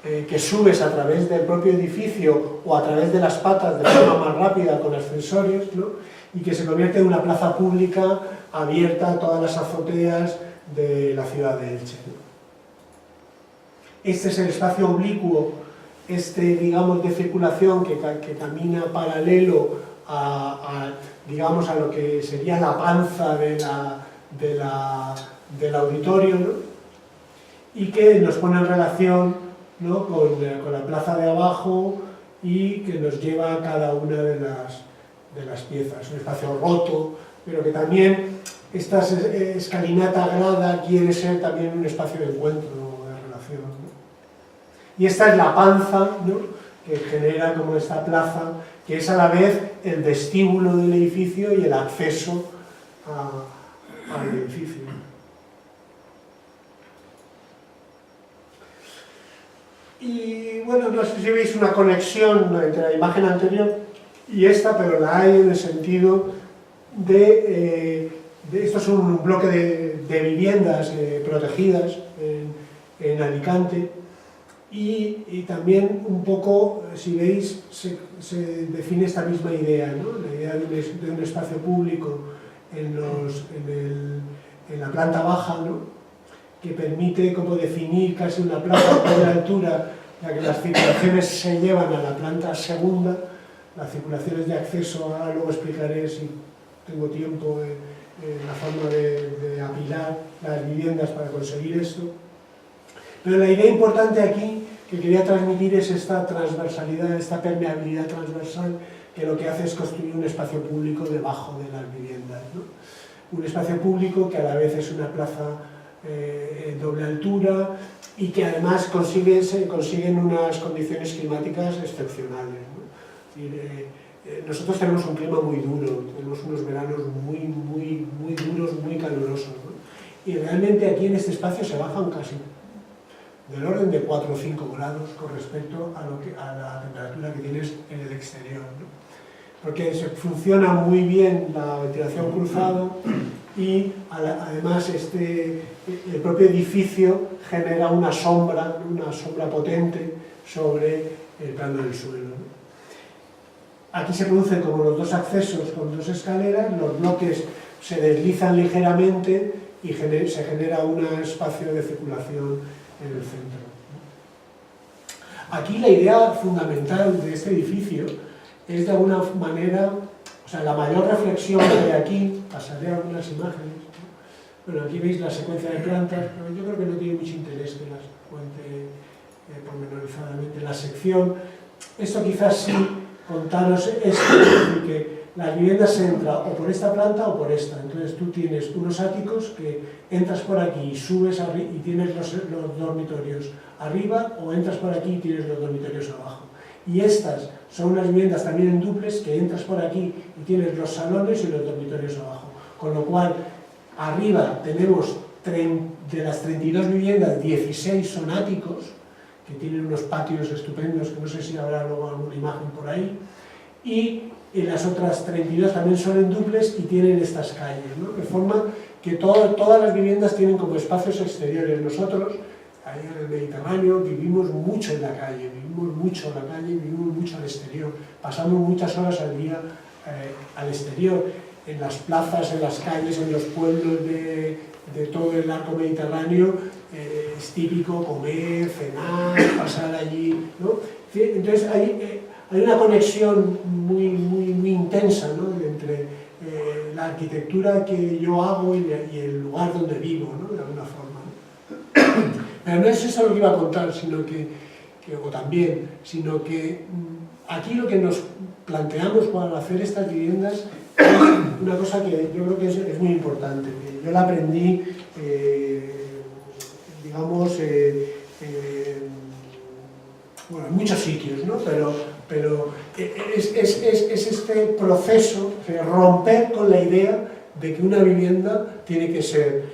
que subes a través del propio edificio o a través de las patas de forma más rápida con ascensores, ¿no? Y que se convierte en una plaza pública abierta a todas las azoteas de la ciudad de Elche, ¿no? Este es el espacio oblicuo, digamos, de circulación que camina paralelo digamos, a lo que sería la panza del auditorio, ¿no? Y que nos pone en relación, ¿no? con la plaza de abajo y que nos lleva a cada una de las piezas. Un espacio roto, pero que también esta escalinata grada quiere ser también un espacio de encuentro, de relación, ¿no? Y esta es la panza, ¿no? Que genera como esta plaza, que es a la vez el vestíbulo del edificio y el acceso al edificio. Y bueno, no sé si veis una conexión entre la imagen anterior y esta, pero la hay en el sentido esto es un bloque de viviendas protegidas en Alicante, y también un poco, si veis, se define esta misma idea, ¿no? La idea de un espacio público en la planta baja, ¿no? Que permite como definir casi una plaza de altura, ya que las circulaciones se llevan a la planta segunda, las circulaciones de acceso. Ahora luego explicaré, si tengo tiempo, la forma de apilar las viviendas para conseguir esto. Pero la idea importante aquí que quería transmitir es esta transversalidad, esta permeabilidad transversal, que lo que hace es construir un espacio público debajo de las viviendas, ¿no? Un espacio público que a la vez es una plaza en doble altura y que además consiguen unas condiciones climáticas excepcionales, ¿no? Es decir, nosotros tenemos un clima muy duro, tenemos unos veranos muy duros, muy calurosos, ¿no? Y realmente aquí en este espacio se bajan casi del orden de 4 o 5 grados con respecto a la temperatura que tienes en el exterior, ¿no? Porque funciona muy bien la ventilación cruzada y además el propio edificio genera una sombra potente sobre el plano del suelo, ¿no? Aquí se producen como los dos accesos con dos escaleras, los bloques se deslizan ligeramente y se genera un espacio de circulación en el centro. Aquí la idea fundamental de este edificio es de alguna manera, o sea, la mayor reflexión que hay aquí, pasaré algunas imágenes, ¿no? Bueno, aquí veis la secuencia de plantas, pero yo creo que no tiene mucho interés que las cuente pormenorizadamente. La sección, esto quizás sí contaros esto, es decir, que las viviendas se entra o por esta planta o por esta. Entonces tú tienes unos áticos que entras por aquí y subes y tienes los dormitorios arriba, o entras por aquí y tienes los dormitorios abajo. y estas son unas viviendas también en dúplex que entras por aquí y tienes los salones y los dormitorios abajo. Con lo cual, arriba tenemos de las 32 viviendas, 16 son áticos, que tienen unos patios estupendos, que no sé si habrá luego alguna imagen por ahí, y en las otras 32 también son en dúplex y tienen estas calles, ¿no? De forma que todas las viviendas tienen como espacios exteriores. Nosotros, ahí en el Mediterráneo, vivimos mucho en la calle, vivimos mucho al exterior, pasamos muchas horas al día al exterior, en las plazas, en las calles, en los pueblos de todo el arco mediterráneo. Es típico comer, cenar, pasar allí, ¿no? Entonces hay una conexión muy intensa, ¿no? Entre la arquitectura que yo hago y el lugar donde vivo, ¿no? De alguna forma, ¿no? Pero no es eso lo que iba a contar, sino sino que aquí lo que nos planteamos para hacer estas viviendas es una cosa que yo creo que es muy importante. Yo la aprendí, digamos, bueno, en muchos sitios, ¿no? Pero es este proceso de romper con la idea de que una vivienda tiene que ser,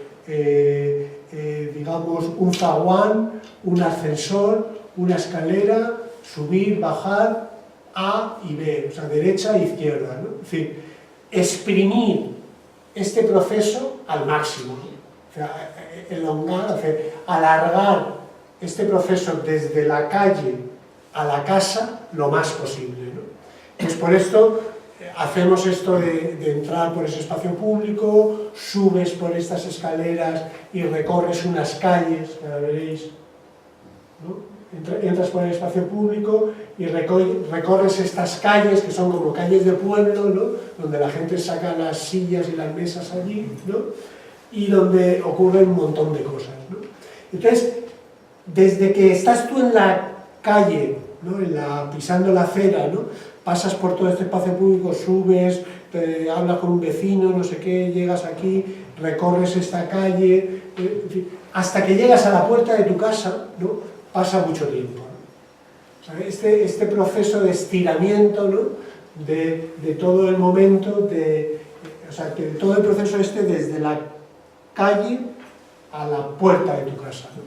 digamos, un zaguán, un ascensor, una escalera, subir, bajar, A y B, o sea, derecha e izquierda, ¿no? Es decir, exprimir este proceso al máximo, ¿no? O sea, elongar, alargar este proceso desde la calle a la casa lo más posible, ¿no? Pues por esto hacemos esto de entrar por ese espacio público, subes por estas escaleras y recorres unas calles, ya veréis, ¿no? Entras por el espacio público y recorres estas calles que son como calles de pueblo, ¿no? Donde la gente saca las sillas y las mesas allí, ¿no? Y donde ocurre un montón de cosas, ¿no? Entonces, desde que estás tú en la calle, ¿no? Pisando la acera, ¿no? Pasas por todo este espacio público, subes, hablas con un vecino, no sé qué, llegas aquí, recorres esta calle, en fin, hasta que llegas a la puerta de tu casa, ¿no? Pasa mucho tiempo, ¿no? O sea, este proceso de estiramiento, ¿no? de todo el momento, o sea, que todo el proceso desde la calle a la puerta de tu casa, ¿no?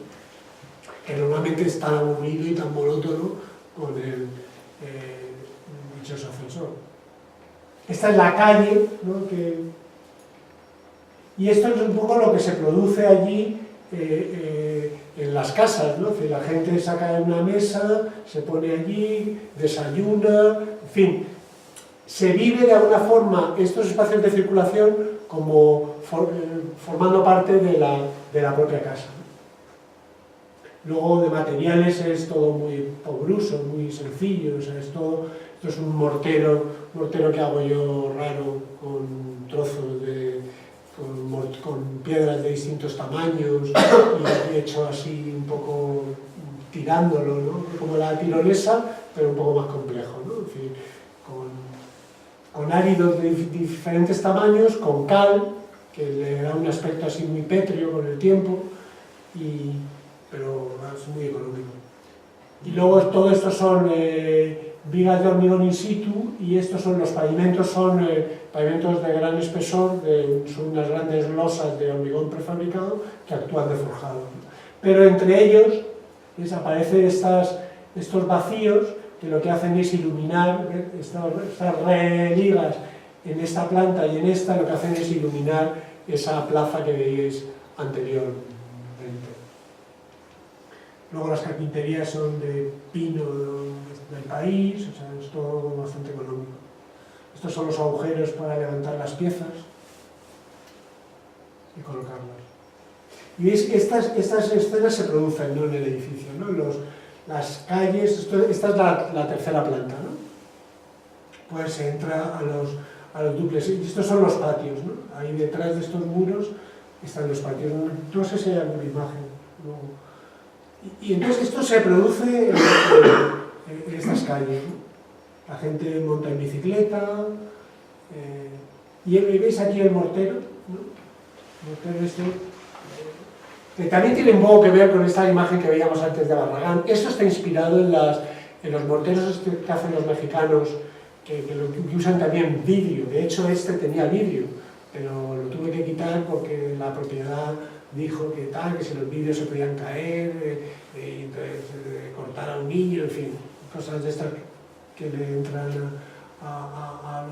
Que normalmente es tan aburrido y tan monótono con el dichoso ascensor. Esta es la calle, ¿no? Y esto es un poco lo que se produce allí en las casas, ¿no? Que la gente saca una mesa, se pone allí, desayuna, en fin, se vive de alguna forma estos espacios de circulación como formando parte de la propia casa, ¿no? Luego de materiales es todo muy pobruso, muy sencillo, o sea, esto es un mortero que hago yo raro con trozos con piedras de distintos tamaños y hecho así un poco tirándolo, ¿no? Como la tirolesa, pero un poco más complejo, ¿no? Es decir, con áridos de diferentes tamaños, con cal, que le da un aspecto así muy pétreo con el tiempo, pero es muy económico. Y luego todo esto son vigas de hormigón in situ, y estos son los pavimentos, son pavimentos de gran espesor, son unas grandes losas de hormigón prefabricado que actúan de forjado, ¿no? Pero entre ellos aparecen estos vacíos que lo que hacen es iluminar, estas religas en esta planta y en esta, lo que hacen es iluminar esa plaza que veis anteriormente. Luego las carpinterías son de pino del país, o sea, es todo bastante económico. Estos son los agujeros para levantar las piezas y colocarlas. Y veis que estas escenas se producen, ¿no? En el edificio, ¿no? Las calles, esta es la tercera planta, ¿no? Pues se entra a los dúplex, y estos son los patios, ¿no? Ahí detrás de estos muros están los patios. No sé si hay alguna imagen, ¿no? Y entonces esto se produce en estas calles, ¿no? La gente monta en bicicleta, y veis aquí el mortero, ¿no? El mortero que también tiene un poco que ver con esta imagen que veíamos antes de Barragán. Esto está inspirado en En los morteros que hacen los mexicanos, que usan también vidrio, de hecho este tenía vidrio, pero lo tuve que quitar porque la propiedad dijo que tal, que si los vidrios se podían caer, y entonces cortar a un niño, en fin, cosas de estas que le entran a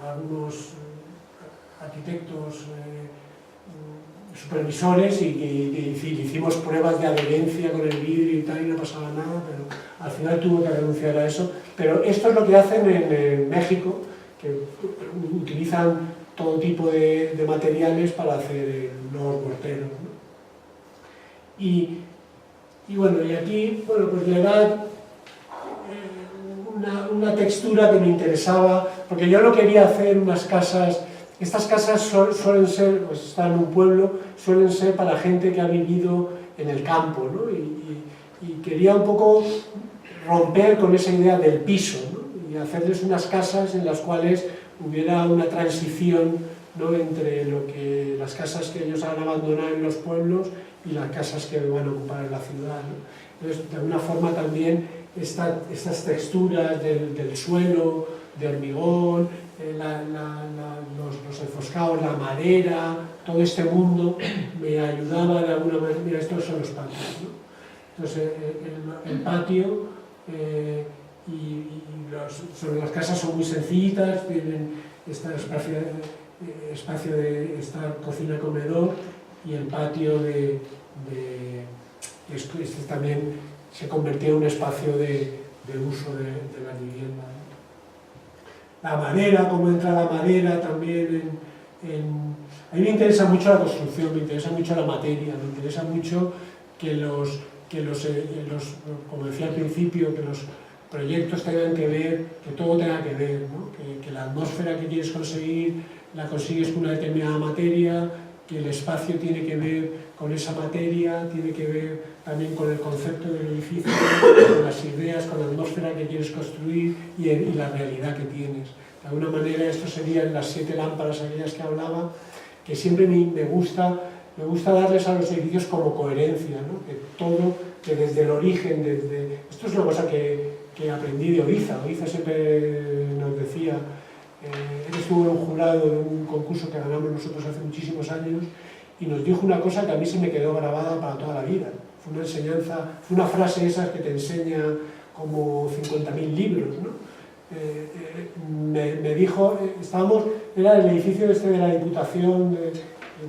algunos arquitectos supervisores y hicimos pruebas de adherencia con el vidrio y tal y no pasaba nada, pero al final tuve que renunciar a eso. Pero esto es lo que hacen en México, que utilizan todo tipo de materiales para hacer los morteros, ¿no? Y bueno, y aquí, bueno, pues le da una textura que me interesaba, porque yo no quería hacer unas casas. Estas casas suelen ser, pues están en un pueblo, suelen ser para gente que ha vivido en el campo, ¿no? Y quería un poco romper con esa idea del piso, ¿no? Y hacerles unas casas en las cuales hubiera una transición, ¿no? Entre las casas que ellos han abandonado en los pueblos y las casas que van a ocupar en la ciudad, ¿no? Entonces, de alguna forma también estas texturas del suelo, de hormigón, los enfoscados, la madera, todo este mundo me ayudaba de alguna manera. Mira, estos son los patios, ¿no? Entonces el patio las casas son muy sencillitas, tienen este espacio de esta cocina-comedor y el patio este también se convirtió en un espacio de uso de la vivienda, ¿no? La madera, cómo entra la madera también a mí me interesa mucho la construcción, me interesa mucho la materia, me interesa mucho que como decía al principio, que los proyectos tengan que ver, que todo tenga que ver, ¿no? Que la atmósfera que quieres conseguir la consigues con una determinada materia, que el espacio tiene que ver con esa materia, tiene que ver también con el concepto del edificio, con las ideas, con la atmósfera que quieres construir y la realidad que tienes. De alguna manera, esto serían las 7 lámparas aquellas que hablaba, que siempre me gusta darles a los edificios como coherencia, ¿no? Que desde el origen, esto es una cosa que aprendí de Oiza. Oiza siempre nos decía, él estuvo en un jurado de un concurso que ganamos nosotros hace muchísimos años y nos dijo una cosa que a mí se me quedó grabada para toda la vida. Fue una enseñanza, fue una frase esas que te enseña como 50.000 libros, ¿no? Me dijo, era el edificio de la Diputación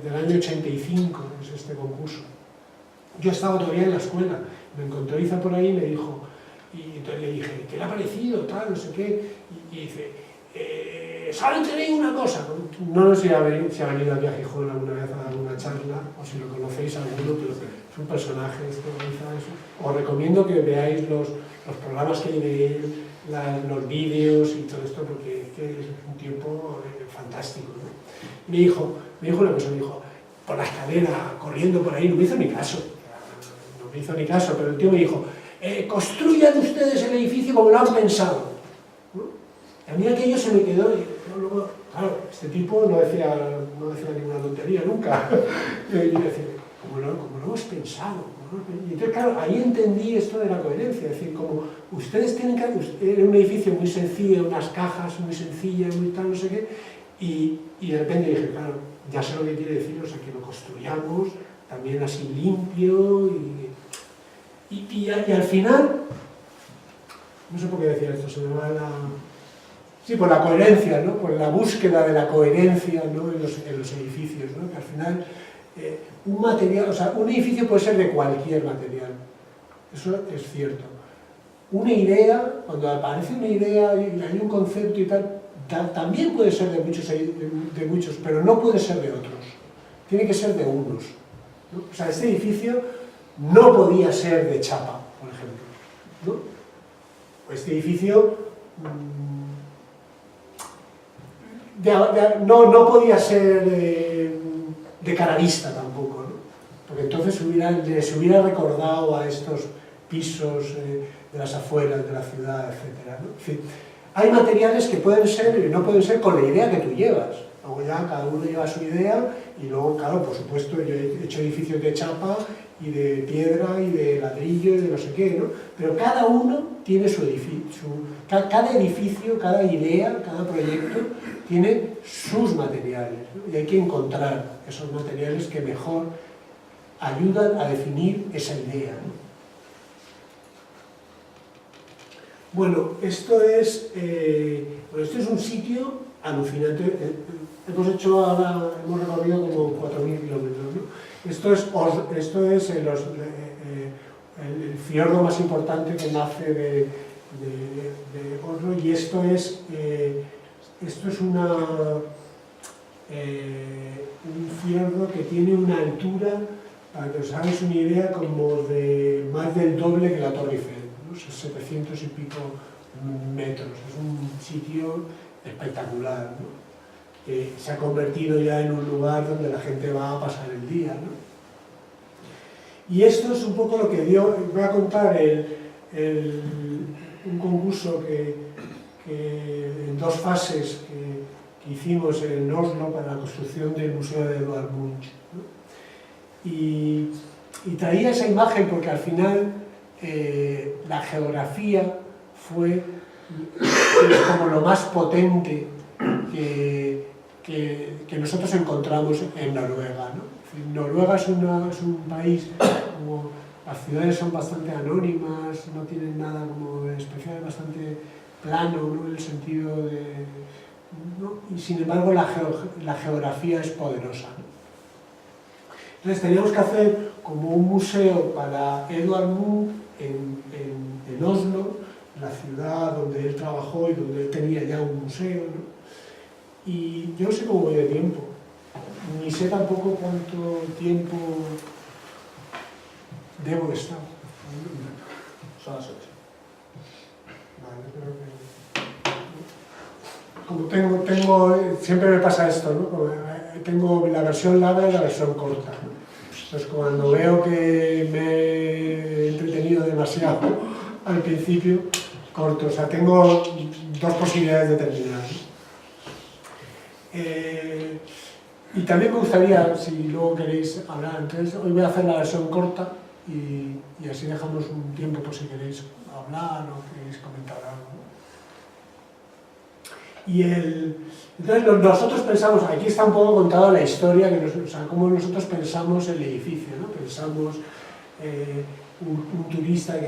del año 85, es este concurso. Yo estaba todavía en la escuela, me encontró Iza por ahí y me dijo, y entonces le dije, ¿qué le ha parecido? Tal, no sé qué, y dice, ¿saben tenéis una cosa? No sé si ha venido aquí a Gijón alguna vez a dar una charla, o si lo conocéis alguno, pero es un personaje, os recomiendo que veáis los programas que hay de él, los vídeos y todo esto, porque es un tiempo fantástico, ¿no? Me dijo una cosa, me dijo, por la escalera, corriendo por ahí, no me hizo ni caso, pero el tío me dijo, construyan ustedes el edificio como lo han pensado, ¿no? Y a mí aquello se me quedó, y luego, claro, este tipo no decía ninguna tontería nunca, y yo decía, como lo hemos pensado. Y entonces, claro, ahí entendí esto de la coherencia, es decir, como ustedes tienen que... Era un edificio muy sencillo, unas cajas muy sencillas, muy tal, no sé qué, y de repente dije, claro, ya sé lo que quiere decir, o sea, que lo construyamos también así limpio, y al final, no sé por qué decía esto, se me va la... Sí, por la coherencia, ¿no? Por la búsqueda de la coherencia, ¿no? en los edificios, ¿no? Que al final... un material, o sea, un edificio puede ser de cualquier material, eso es cierto. Una idea, cuando aparece una idea y hay un concepto y tal, también puede ser de muchos, pero no puede ser de otros, tiene que ser de unos, ¿no? O sea, este edificio no podía ser de chapa, por ejemplo, ¿no? Este edificio no podía ser de canarista tampoco, ¿no? Porque entonces se hubiera recordado a estos pisos de las afueras de la ciudad, etc., ¿no? En fin, hay materiales que pueden ser y no pueden ser con la idea que tú llevas. Luego ya cada uno lleva su idea y luego, claro, por supuesto, yo he hecho edificios de chapa y de piedra y de ladrillo y de no sé qué, ¿no? Pero cada uno tiene su edificio, cada edificio, cada idea, cada proyecto tiene sus materiales, ¿no? Y hay que encontrar esos materiales que mejor ayudan a definir esa idea, ¿no? Bueno, esto es un sitio alucinante. Hemos recorrido como 4.000 kilómetros, ¿no? Esto es el fiordo más importante que nace de Oslo, y esto es un fiordo que tiene una altura, para que os hagáis una idea, como de más del doble que la Torre Eiffel, ¿no? 700 y pico metros. Es un sitio espectacular, ¿no? Se ha convertido ya en un lugar donde la gente va a pasar el día, ¿no? Y esto es un poco lo que voy a contar un concurso que en 2 fases que hicimos en Oslo para la construcción del Museo de Edvard Munch, ¿no? Y traía esa imagen porque al final la geografía fue como lo más potente que nosotros encontramos en Noruega, ¿no? Noruega es un país, como las ciudades son bastante anónimas, no tienen nada como de especial, bastante plano, ¿no? En el sentido de... ¿no? Y sin embargo la geografía es poderosa, ¿no? Entonces teníamos que hacer como un museo para Edvard Munch en Oslo, la ciudad donde él trabajó y donde él tenía ya un museo, ¿no? Y yo no sé cómo voy de tiempo, ni sé tampoco cuánto tiempo debo de estar.
Son las 8.
Vale, como tengo, siempre me pasa esto, ¿no? Como tengo la versión larga y la versión corta, ¿no? Entonces cuando veo que me he entretenido demasiado al principio, corto. O sea, tengo 2 posibilidades de terminar, ¿no? Y también me gustaría, si luego queréis hablar, entonces hoy voy a hacer la versión corta y así dejamos un tiempo por si queréis hablar o queréis comentar algo, ¿no? Entonces nosotros pensamos, aquí está un poco contada la historia, o sea, cómo nosotros pensamos el edificio, ¿no? Pensamos un turista que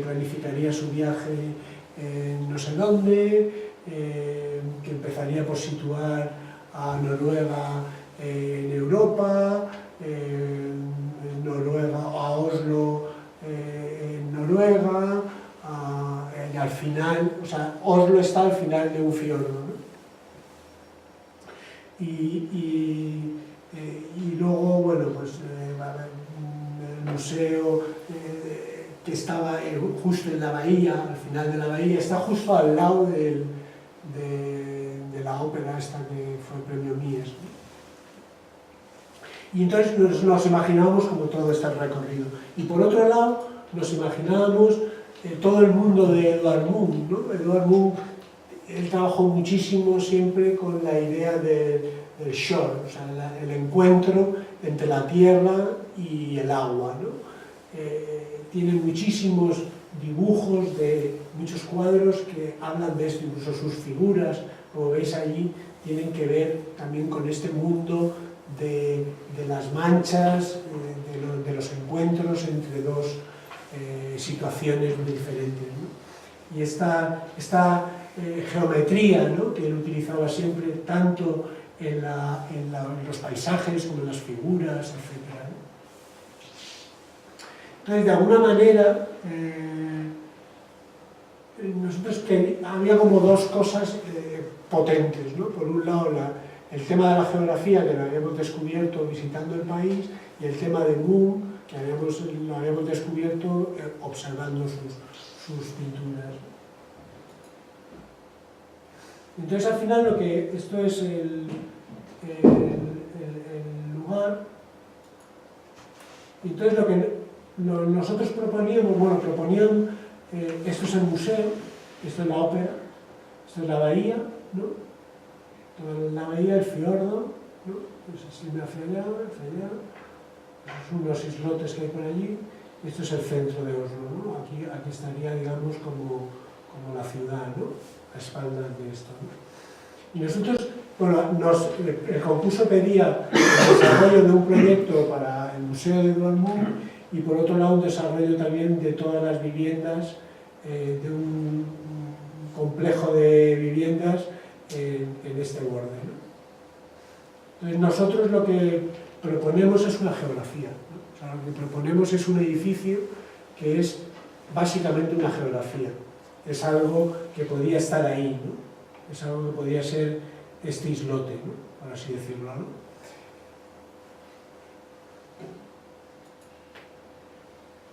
planificaría su viaje no sé dónde, que empezaría por situar a Noruega en Europa, a Oslo en Noruega, y al final, o sea, Oslo está al final de un fiordo, ¿no? Y luego, bueno, pues el museo que estaba justo en la bahía, al final de la bahía, está justo al lado de la ópera esta que fue el premio Mies, ¿no? Y entonces nos imaginábamos como todo este recorrido. Y por otro lado, nos imaginábamos todo el mundo de Edvard Munch, ¿no? Edvard Munch, él trabajó muchísimo siempre con la idea del shore, o sea, el encuentro entre la tierra y el agua, ¿no? Tiene muchísimos dibujos de muchos cuadros que hablan de esto, incluso sus figuras, como veis allí, tienen que ver también con este mundo de las manchas, de los encuentros entre 2 situaciones muy diferentes, ¿no? Y esta geometría, ¿no? Que él utilizaba siempre, tanto en los paisajes como en las figuras, etc., ¿no? Entonces, de alguna manera, nosotros había como 2 cosas potentes, ¿no? Por un lado, el tema de la geografía, que lo habíamos descubierto visitando el país, y el tema de Munch, que lo habíamos descubierto observando sus pinturas. Entonces, al final, esto es el lugar. Entonces, lo que nosotros proponíamos, proponían, esto es el museo, esto es la ópera, esto es la bahía, ¿no? La bahía, el fiordo, ¿no? Pues así me hacia allá, Son unos islotes que hay por allí. Esto es el centro de Oslo, ¿no? Aquí estaría, digamos, como la ciudad, ¿no? A espaldas de esto, ¿no? Y nosotros, bueno, el concurso pedía el desarrollo de un proyecto para el Museo de Edvard Munch y por otro lado un desarrollo también de todas las viviendas, de un complejo de viviendas en este borde, ¿no? Entonces nosotros lo que proponemos es una geografía, ¿no? O sea, lo que proponemos es un edificio que es básicamente una geografía. Es algo que podía estar ahí, ¿no? Es algo que podía ser este islote, ¿no? Por así decirlo, ¿no?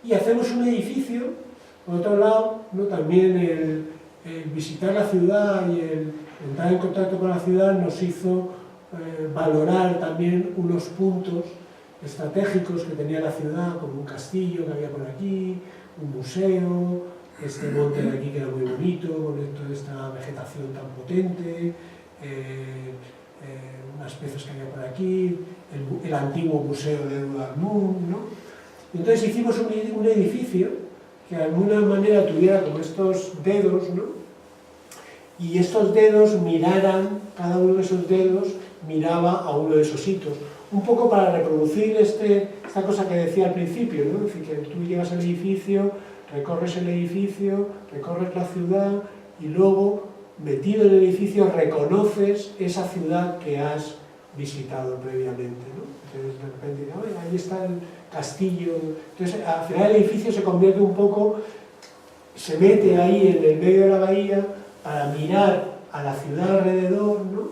Y hacemos un edificio, por otro lado, ¿no? También el visitar la ciudad y el entrar en contacto con la ciudad nos hizo valorar también unos puntos estratégicos que tenía la ciudad, como un castillo que había por aquí, un museo, este monte de aquí que era muy bonito, con toda esta vegetación tan potente, unas piezas que había por aquí, el antiguo museo de Edvard Munch, ¿no? Entonces hicimos un edificio que de alguna manera tuviera como estos dedos, ¿no? Y estos dedos miraran, cada uno de esos dedos miraba a uno de esos hitos. Un poco para reproducir esta cosa que decía al principio, ¿no? Es decir, que tú llegas al edificio, recorres el edificio, recorres la ciudad y luego, metido en el edificio, reconoces esa ciudad que has visitado previamente, ¿no? Entonces de repente, ahí está el castillo. Entonces al final el edificio se convierte un poco, se mete ahí en el medio de la bahía para mirar a la ciudad alrededor, ¿no?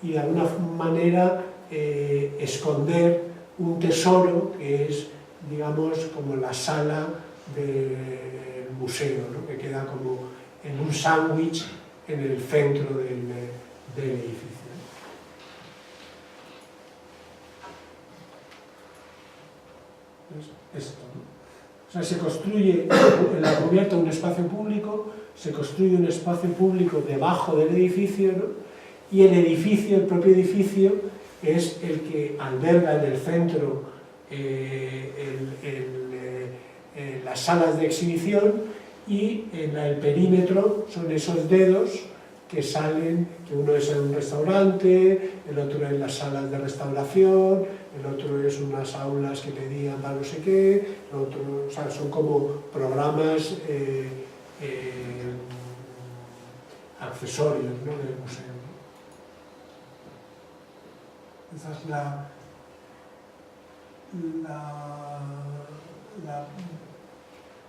Y de alguna manera esconder un tesoro que es, digamos, como la sala del museo, ¿no? Que queda como en un sándwich en el centro del edificio. Esto, ¿no? O sea, se construye en la cubierta un espacio público, se construye un espacio público debajo del edificio, ¿no? Y el edificio, el propio edificio, es el que alberga en el centro las salas de exhibición y en el perímetro son esos dedos que salen, que uno es en un restaurante, el otro en las salas de restauración, el otro es unas aulas que pedían para no sé qué, el otro, o sea, son como programas accesorios, ¿no? Del museo. Esa es la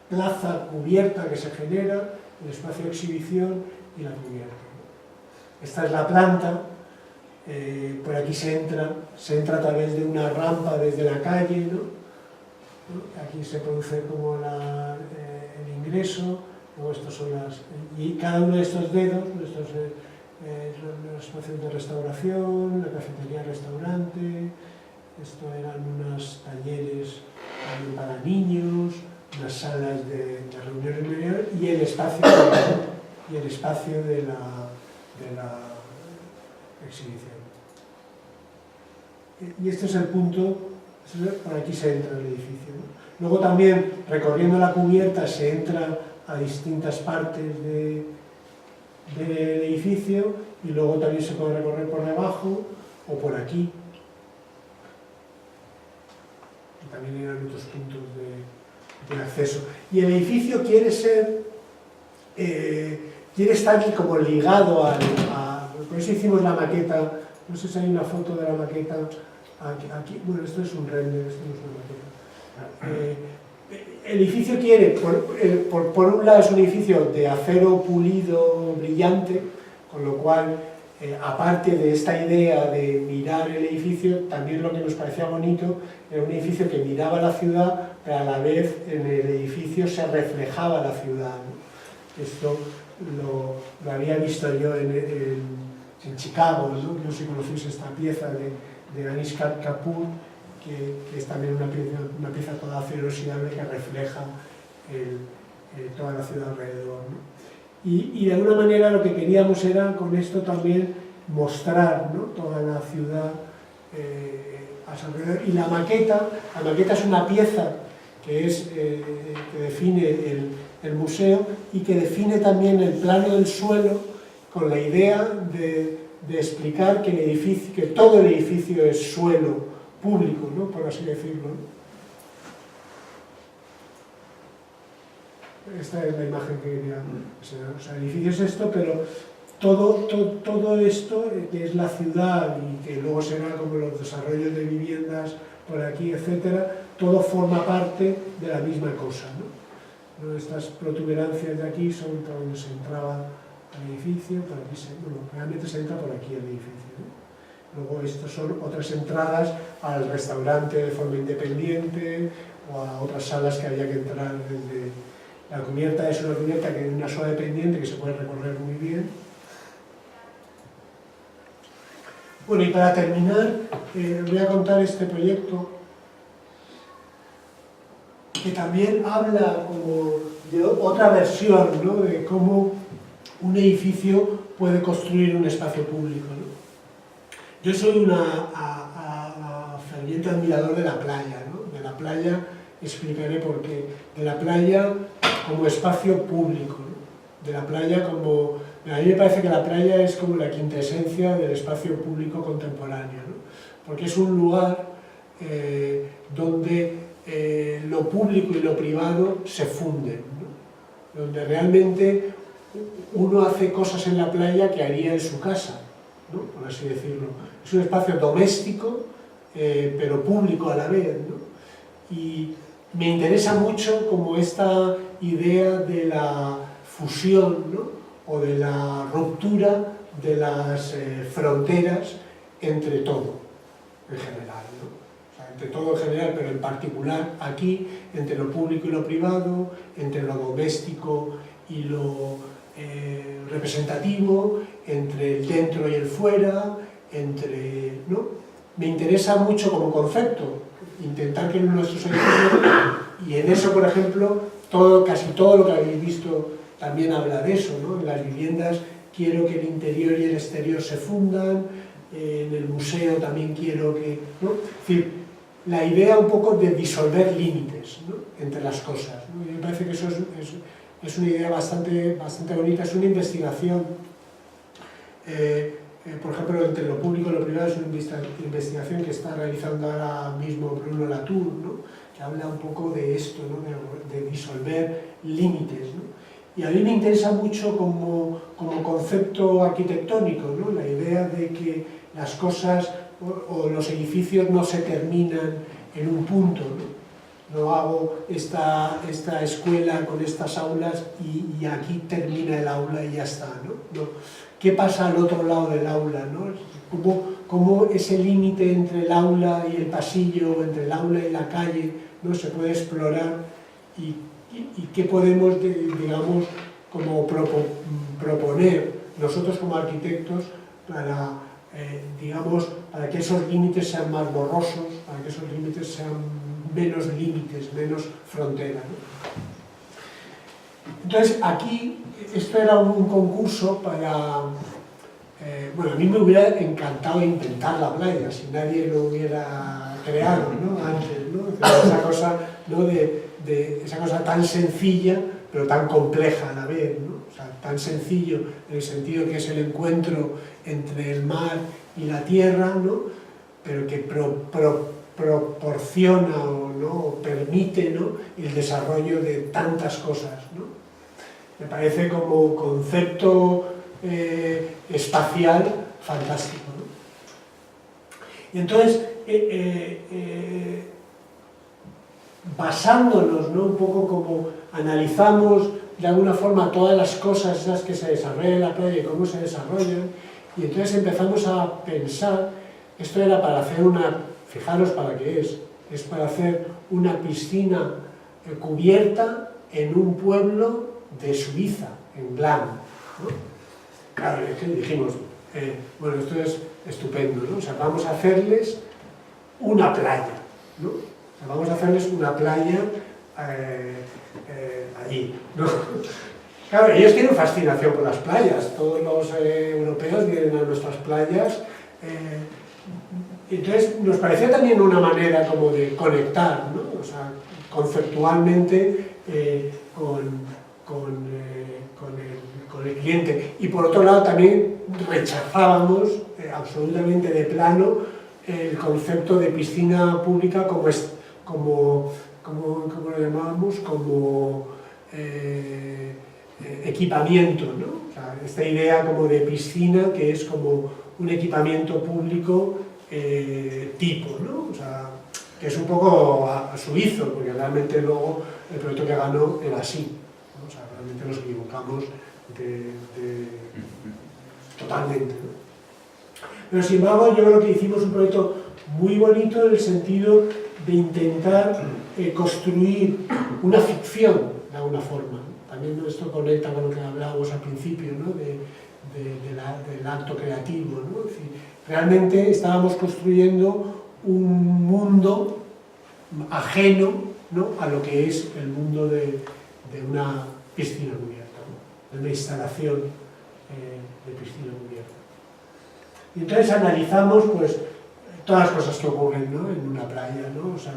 plaza cubierta que se genera, el espacio de exhibición y la cubierta. Esta es la planta, por aquí se entra a través de una rampa desde la calle, ¿no? Aquí se produce como el ingreso, luego estos son y cada uno de estos dedos, los espacios de restauración, la cafetería-restaurante, esto eran unos talleres para niños, unas salas de reuniones y el espacio de la exhibición. Y este es el punto, por aquí se entra en el edificio, ¿no? Luego también, recorriendo la cubierta, se entra a distintas partes del edificio y luego también se puede recorrer por debajo o por aquí. Y también eran otros puntos de acceso. Y el edificio quiere estar aquí como ligado por eso hicimos la maqueta, no sé si hay una foto de la maqueta aquí, bueno, esto es un render, esto no es una maqueta. El edificio quiere, por un lado es un edificio de acero pulido brillante, con lo cual, aparte de esta idea de mirar el edificio, también lo que nos parecía bonito era un edificio que miraba la ciudad, pero a la vez en el edificio se reflejaba la ciudad, ¿no? Esto lo había visto yo en Chicago, ¿no? No sé si conocéis esta pieza de Anish Kapoor, que es también una pieza toda acero inoxidable que refleja toda la ciudad alrededor, ¿no? Y de alguna manera lo que queríamos era con esto también mostrar, ¿no? Toda la ciudad alrededor. Y la maqueta es una pieza que define el museo y que define también el plano del suelo con la idea de explicar que todo el edificio es suelo público, ¿no? Por así decirlo. Esta es la imagen que quería enseñar. O sea, el edificio es esto, pero todo esto, que es la ciudad y que luego será como los desarrollos de viviendas por aquí, etcétera, todo forma parte de la misma cosa, ¿no? Estas protuberancias de aquí son por donde se entraba al edificio, por aquí realmente se entra por aquí al edificio, ¿no? Luego estas son otras entradas al restaurante de forma independiente o a otras salas que había que entrar desde... La cubierta es una cubierta que tiene una sola pendiente que se puede recorrer muy bien. Bueno, y para terminar, voy a contar este proyecto que también habla como de otra versión, ¿no? De cómo un edificio puede construir un espacio público, ¿no? Yo soy un ferviente admirador de la playa, ¿no? De la playa explicaré por qué. De la playa como espacio público, ¿no? De la playa como... A mí me parece que la playa es como la quintesencia del espacio público contemporáneo, ¿no? Porque es un lugar donde lo público y lo privado se funden, ¿no? Donde realmente uno hace cosas en la playa que haría en su casa, ¿no? Por así decirlo. Es un espacio doméstico, pero público a la vez, ¿no? Y me interesa mucho como esta idea de la fusión, ¿no? O de la ruptura de las fronteras entre todo, en general, ¿no? O sea, entre todo en general, pero en particular aquí, entre lo público y lo privado, entre lo doméstico y lo representativo, entre el dentro y el fuera, entre... ¿no? Me interesa mucho como concepto intentar que en nuestros edificios, y en eso, por ejemplo, casi todo lo que habéis visto también habla de eso, ¿no? En las viviendas quiero que el interior y el exterior se fundan, en el museo también quiero que... ¿no? Es decir, la idea un poco de disolver límites, ¿no? Entre las cosas, ¿no? Y me parece que eso es una idea bastante bonita, es una investigación, por ejemplo, entre lo público y lo privado, es una investigación que está realizando ahora mismo Bruno Latour, ¿no? Que habla un poco de esto, ¿no? de disolver límites, ¿no? Y a mí me interesa mucho como concepto arquitectónico, ¿no? La idea de que las cosas o los edificios no se terminan en un punto, ¿no? No hago esta escuela con estas aulas y aquí termina el aula y ya está, ¿no? No. ¿Qué pasa al otro lado del aula, ¿no? ¿Cómo ese límite entre el aula y el pasillo, entre el aula y la calle, ¿no? Se puede explorar y qué podemos, digamos, como proponer nosotros como arquitectos para, digamos, para que esos límites sean más borrosos, para que esos límites sean menos límites, menos frontera, ¿no? Entonces, aquí, esto era un concurso para... bueno, a mí me hubiera encantado inventar la playa, si nadie lo hubiera creado, ¿no? Antes, ¿no? Esa cosa, ¿no? de esa cosa tan sencilla, pero tan compleja a la vez, ¿no? O sea, tan sencillo en el sentido que es el encuentro entre el mar y la tierra, ¿no? Pero que proporciona o permite, ¿no? El desarrollo de tantas cosas, ¿no? Me parece como concepto espacial fantástico, ¿no? Y entonces, basándonos, ¿no? Un poco como analizamos de alguna forma todas las cosas esas que se desarrollan en la playa y cómo se desarrollan, y entonces empezamos a pensar, esto era para hacer fijaros para qué es para hacer una piscina cubierta en un pueblo de Suiza, en Glan, ¿no? Claro, dijimos, bueno, esto es estupendo, ¿no? O sea, vamos a hacerles una playa, ¿no? O sea, vamos a hacerles una playa allí, ¿no? Claro, ellos tienen fascinación por las playas, todos los europeos vienen a nuestras playas Entonces nos parecía también una manera como de conectar, ¿no? O sea, conceptualmente con el cliente. Y por otro lado también rechazábamos absolutamente de plano el concepto de piscina pública como lo llamábamos, como equipamiento, ¿no? O sea, esta idea como de piscina que es como un equipamiento público tipo, ¿no? O sea, que es un poco suizo, porque realmente luego el proyecto que ganó era así, ¿no? O sea, realmente nos equivocamos totalmente, ¿no? Pero sin embargo yo creo que hicimos un proyecto muy bonito en el sentido de intentar construir una ficción de alguna forma. También esto conecta con lo que hablábamos al principio, ¿no? Del acto creativo, ¿no? Es decir, realmente estábamos construyendo un mundo ajeno, ¿no? A lo que es el mundo de una piscina cubierta, ¿no? De una instalación de piscina cubierta. Y entonces analizamos pues, todas las cosas que ocurren, ¿no? En una playa, ¿no? O sea,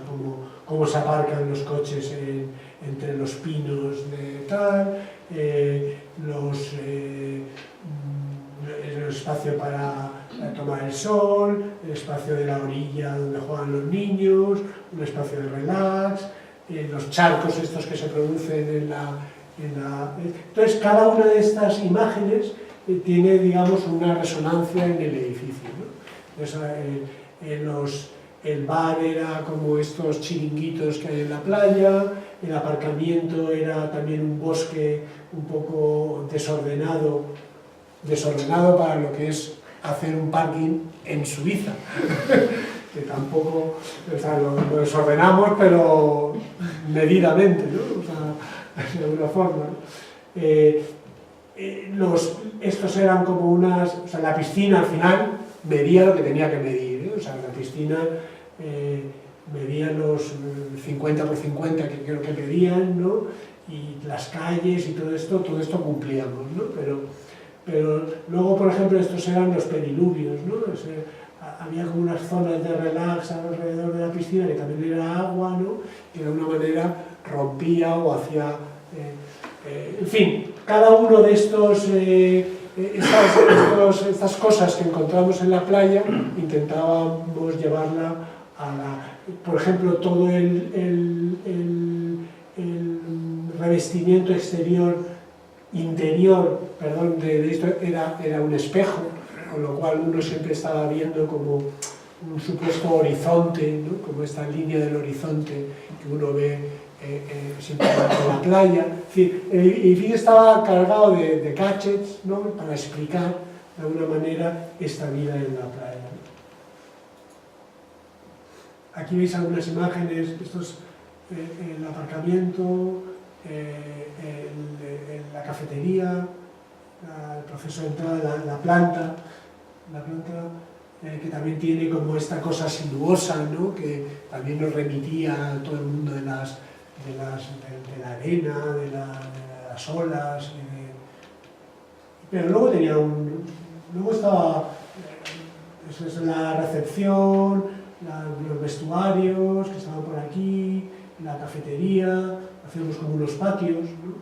cómo se aparcan los coches entre los pinos de tal, el espacio para tomar el sol, el espacio de la orilla donde juegan los niños, un espacio de relax, los charcos estos que se producen Entonces, cada una de estas imágenes tiene, digamos, una resonancia en el edificio, ¿no? Entonces, el bar era como estos chiringuitos que hay en la playa, el aparcamiento era también un bosque un poco desordenado para lo que es hacer un parking en Suiza, que tampoco, o sea, lo desordenamos, pero medidamente, ¿no? O sea, de alguna forma, ¿no? Estos eran como o sea, la piscina al final medía lo que tenía que medir, ¿eh? O sea, la piscina medía los 50 por 50 que creo que medían, ¿no? Y las calles y todo esto cumplíamos, ¿no? Pero luego, por ejemplo, estos eran los pediluvios, ¿no? Había como unas zonas de relax alrededor de la piscina que también era agua, ¿no? Que de alguna manera rompía o hacía... en fin, cada uno de estas cosas que encontramos en la playa intentábamos llevarla por ejemplo, todo el revestimiento interior, de esto era un espejo, con lo cual uno siempre estaba viendo como un supuesto horizonte, ¿no? Como esta línea del horizonte que uno ve siempre en la playa. Es decir, el edificio estaba cargado de gadgets, ¿no? Para explicar de alguna manera esta vida en la playa. Aquí veis algunas imágenes, esto es el aparcamiento, la cafetería, el proceso de entrada, la planta que también tiene como esta cosa sinuosa, ¿no? Que también nos remitía a todo el mundo de la arena, de las olas. Pero luego luego estaba eso es la recepción, los vestuarios que estaban por aquí, la cafetería, hacíamos como unos patios, ¿no?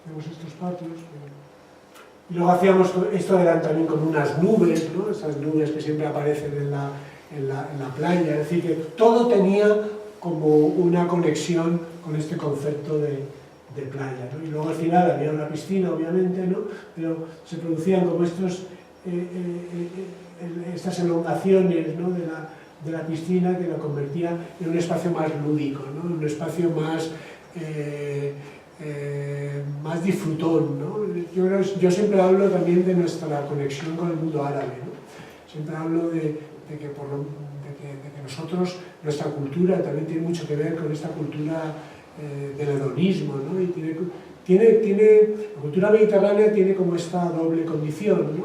Hacíamos estos patios. Y luego hacíamos, esto eran también como unas nubes, ¿no? Esas nubes que siempre aparecen en la playa, es decir, que todo tenía como una conexión con este concepto de playa, ¿no? Y luego al final había una piscina, obviamente, ¿no? Pero se producían como estas elongaciones, ¿no? de la piscina que la convertía en un espacio más lúdico, ¿no? Un espacio más disfrutón, ¿no? Yo siempre hablo también de nuestra conexión con el mundo árabe, ¿no? Siempre hablo de que nosotros, nuestra cultura también tiene mucho que ver con esta cultura del hedonismo, ¿no? Y la cultura mediterránea tiene como esta doble condición, ¿no?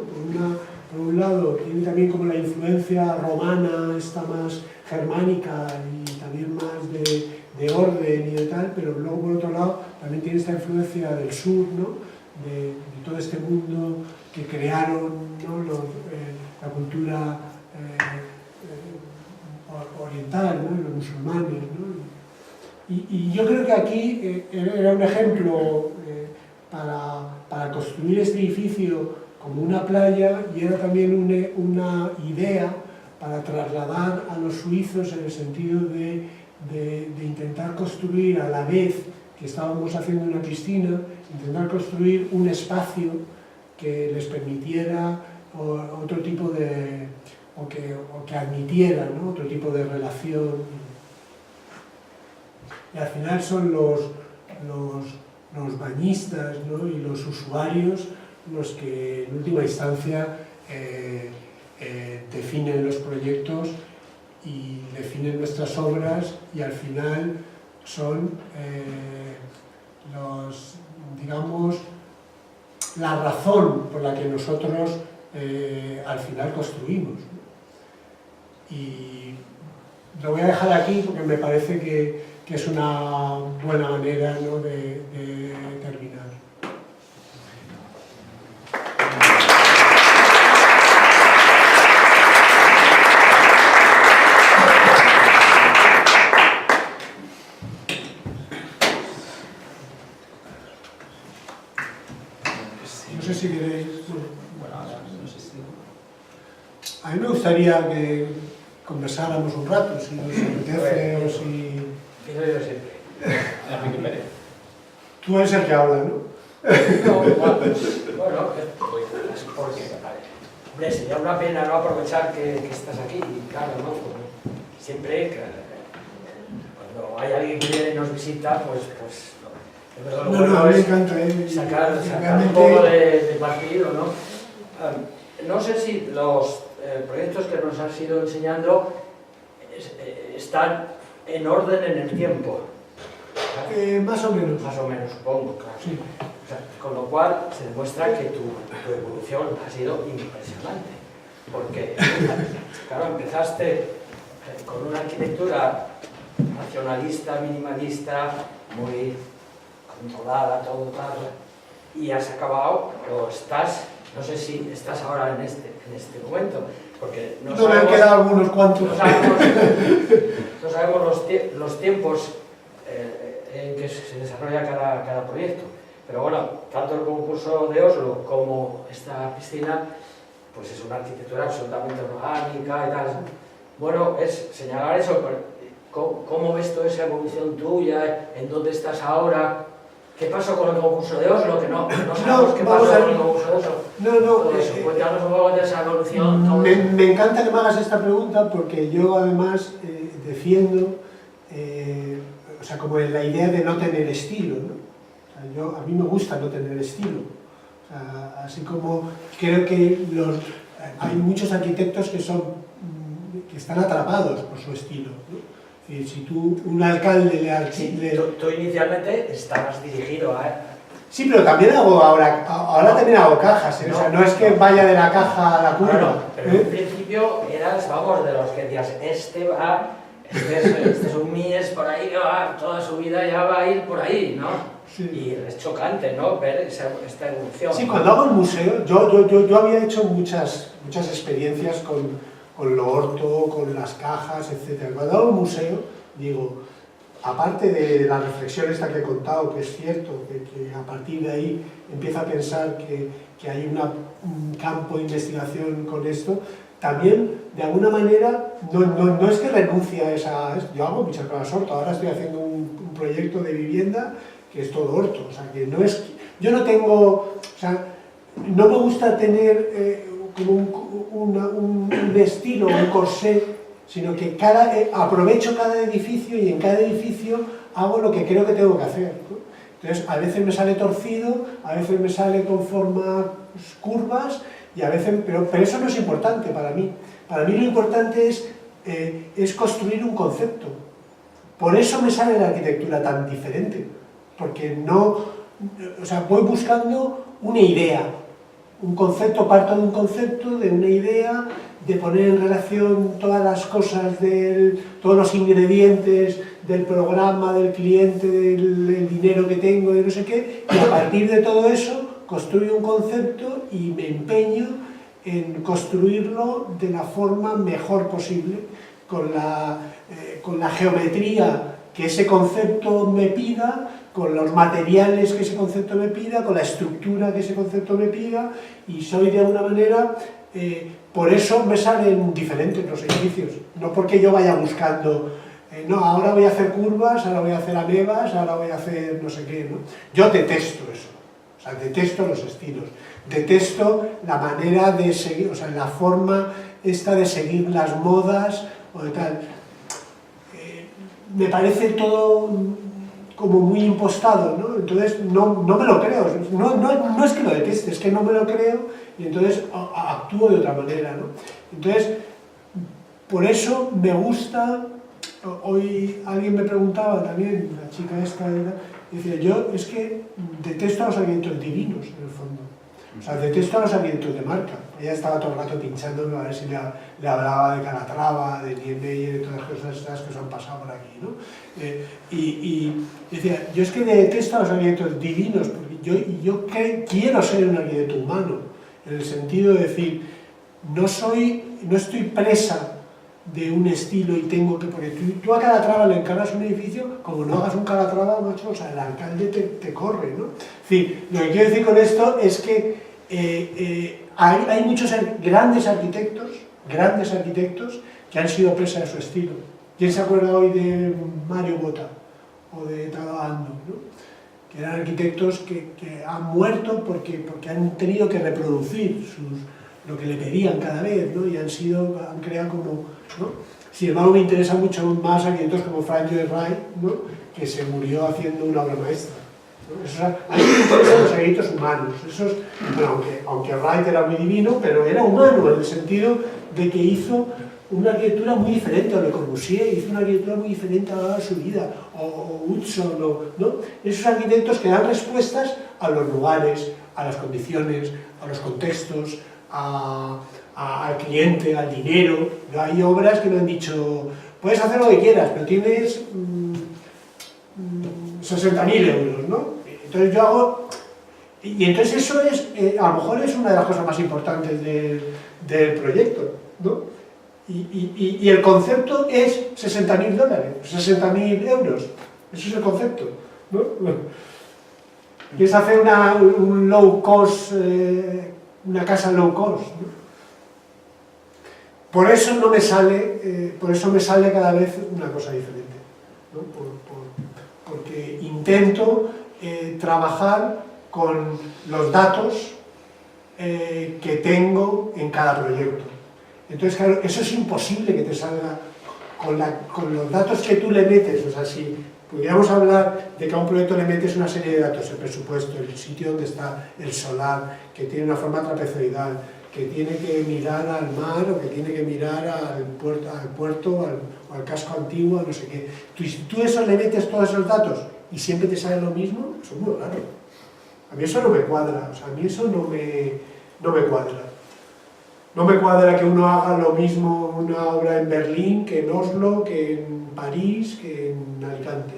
Por un lado tiene también como la influencia romana, esta más germánica y también más de orden y de tal, pero luego por otro lado también tiene esta influencia del sur, ¿no? De todo este mundo que crearon, ¿no? La cultura oriental, ¿no? Los musulmanes, ¿no? Y yo creo que aquí era un ejemplo para construir este edificio como una playa, y era también una idea para trasladar a los suizos en el sentido de intentar construir, a la vez que estábamos haciendo una piscina, intentar construir un espacio que les permitiera otro tipo de, o que admitiera, ¿no? Otro tipo de relación. Y al final son los bañistas, ¿no? Y los usuarios los que en última instancia definen los proyectos y definen nuestras obras, y al final son digamos, la razón por la que nosotros al final construimos. Y lo voy a dejar aquí porque me parece que es una buena manera, ¿no? de terminar. No sé si queréis...
Bueno, ahora no sé si...
A mí me gustaría que conversáramos un rato, si os apetece o si...
Yo siempre.
Enrique Pérez.
Tú eres el que habla, ¿no?
No, bueno, porque, hombre, sería una pena no aprovechar que estás aquí, y claro, ¿no? Siempre, cuando hay alguien que viene y nos visita, pues
No, me encanta,
sacar
realmente...
un poco de partido, ¿no? No sé si los proyectos que nos has ido enseñando están en orden en el tiempo.
Más o menos.
Más o menos, supongo, claro.
Sí.
O sea, con lo cual se demuestra que tu evolución ha sido impresionante. Porque, claro, empezaste con una arquitectura racionalista, minimalista, muy controlada, todo tal, y has acabado, o estás, no sé si estás ahora en este momento, porque no
me han quedado algunos cuantos.
No sabemos los tiempos en que se desarrolla cada proyecto, pero bueno, tanto el concurso de Oslo como esta piscina, pues es una arquitectura absolutamente orgánica y tal. Bueno, es señalar eso, ¿cómo ves toda esa evolución tuya? ¿En dónde estás ahora? ¿Qué pasó con el concurso de Oslo? Que no sabemos qué pasó con el concurso de Oslo.
No,
Cuéntanos un poco de esa evolución.
Me encanta que me hagas esta pregunta, porque yo además defiendo, o sea, como la idea de no tener estilo, ¿no? O sea, a mí me gusta no tener estilo. O sea, así como creo que hay muchos arquitectos que están atrapados por su estilo, ¿no? Si un alcalde
Tú inicialmente estabas dirigido a...
Sí, pero también ahora también hago cajas, ¿eh? O sea, no es que vaya de la caja a la curva.
Claro, pero en principio eras, vamos, de los que decías, este es un mies por ahí que va, toda su vida ya va a ir por ahí, ¿no?
Sí.
Y es chocante, ¿no? Ver esta evolución.
Sí, cuando hago el museo, yo había hecho muchas experiencias con lo orto, con las cajas, etc. Cuando hago el museo, digo, aparte de la reflexión esta que he contado, que es cierto, que a partir de ahí empiezo a pensar que hay un campo de investigación con esto, también, de alguna manera, no es que renuncie a esa... Yo hago muchas cosas orto, ahora estoy haciendo un proyecto de vivienda que es todo orto, o sea, que no es... Yo no tengo... O sea, no me gusta tener como un estilo, un corsé, sino que aprovecho cada edificio y en cada edificio hago lo que creo que tengo que hacer, ¿no? Entonces, a veces me sale torcido, a veces me sale con formas curvas, y a veces, pero eso no es importante para mí. Para mí lo importante es construir un concepto. Por eso me sale la arquitectura tan diferente, porque o sea, voy buscando una idea, un concepto, parto de un concepto, de una idea, de poner en relación todas las cosas, todos los ingredientes del programa, del cliente, del dinero que tengo, de no sé qué, y a partir de todo eso construyo un concepto y me empeño en construirlo de la forma mejor posible, con la geometría que ese concepto me pida, con los materiales que ese concepto me pida, con la estructura que ese concepto me pida, y soy de alguna manera, por eso me salen diferentes los edificios, no porque yo vaya buscando, no, ahora voy a hacer curvas, ahora voy a hacer amebas, ahora voy a hacer no sé qué, ¿no? Yo detesto eso, o sea, detesto los estilos, detesto la manera de seguir, o sea, la forma esta de seguir las modas o de tal. Me parece todo como muy impostado, ¿no? Entonces no me lo creo, no es que lo deteste, es que no me lo creo y entonces actúo de otra manera, ¿no? Entonces, por eso me gusta, hoy alguien me preguntaba también, la chica esta, decía, yo es que detesto a los alimentos divinos, en el fondo. O sea, detesto a los alimentos de marca. Ella estaba todo el rato pinchándome a ver si le hablaba de Calatrava, de Niemeyer, de todas las cosas estas que se han pasado por aquí, ¿no? Y decía, yo es que detesto a los alimentos divinos, porque yo quiero ser un arquitecto humano, en el sentido de decir, no estoy presa de un estilo y tengo que... Porque tú a Calatrava le encargas un edificio, como no hagas un Calatrava, macho, o sea, el alcalde te corre, ¿no? Es decir, lo que quiero decir con esto es que hay muchos grandes arquitectos que han sido presa de su estilo. ¿Quién se acuerda hoy de Mario Botta o de Tadao Ando, ¿no? Que eran arquitectos que han muerto porque han tenido que reproducir lo que le pedían cada vez, ¿no? Y han creado como, ¿no? Sin embargo, me interesa mucho más arquitectos como Frank Lloyd Wright, ¿no? Que se murió haciendo una obra maestra, ¿no? A mí me interesan los arquitectos humanos. Bueno, aunque Wright era muy divino, pero era humano en el sentido de que hizo una arquitectura muy diferente, o Le Corbusier hizo una arquitectura muy diferente a lo largo de su vida, o Hudson, ¿no? Esos arquitectos que dan respuestas a los lugares, a las condiciones, a los contextos, al cliente, al dinero. Hay obras que me han dicho, puedes hacer lo que quieras, pero tienes 60.000 euros, ¿no? Entonces yo hago... Y entonces eso es, a lo mejor es una de las cosas más importantes del proyecto, ¿no? Y el concepto es 60.000 dólares, 60.000 euros. Eso es el concepto, ¿no? Quieres hacer un low cost, una casa low cost, ¿no? Por eso no me sale, por eso me sale cada vez una cosa diferente, ¿no? Porque intento trabajar con los datos que tengo en cada proyecto. Entonces, claro, eso es imposible que te salga con los datos que tú le metes. O sea, si pudiéramos hablar de que a un proyecto le metes una serie de datos, el presupuesto, el sitio donde está el solar, que tiene una forma trapezoidal, que tiene que mirar al mar o que tiene que mirar al puerto o al casco antiguo, no sé qué. Si tú eso le metes todos esos datos y siempre te sale lo mismo, eso es muy raro. A mí eso no me cuadra, o sea, a mí eso no me cuadra. No me cuadra que uno haga lo mismo una obra en Berlín, que en Oslo, que en París, que en Alicante,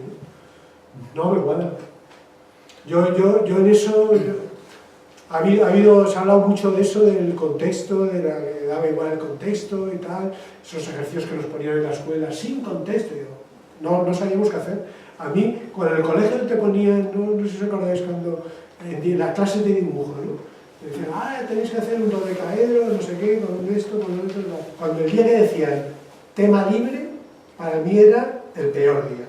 ¿no? No me cuadra. Yo en eso... se ha hablado mucho de eso, del contexto, que daba igual el contexto y tal, esos ejercicios que nos ponían en la escuela, sin contexto, no sabíamos qué hacer. A mí, cuando en el colegio te ponían, no sé si os acordáis, cuando en las clases de dibujo, ¿no? Te decían, tenéis que hacer un dodecaedro, no sé qué, con esto, con esto, no. Cuando el día que decían tema libre, para mí era el peor día.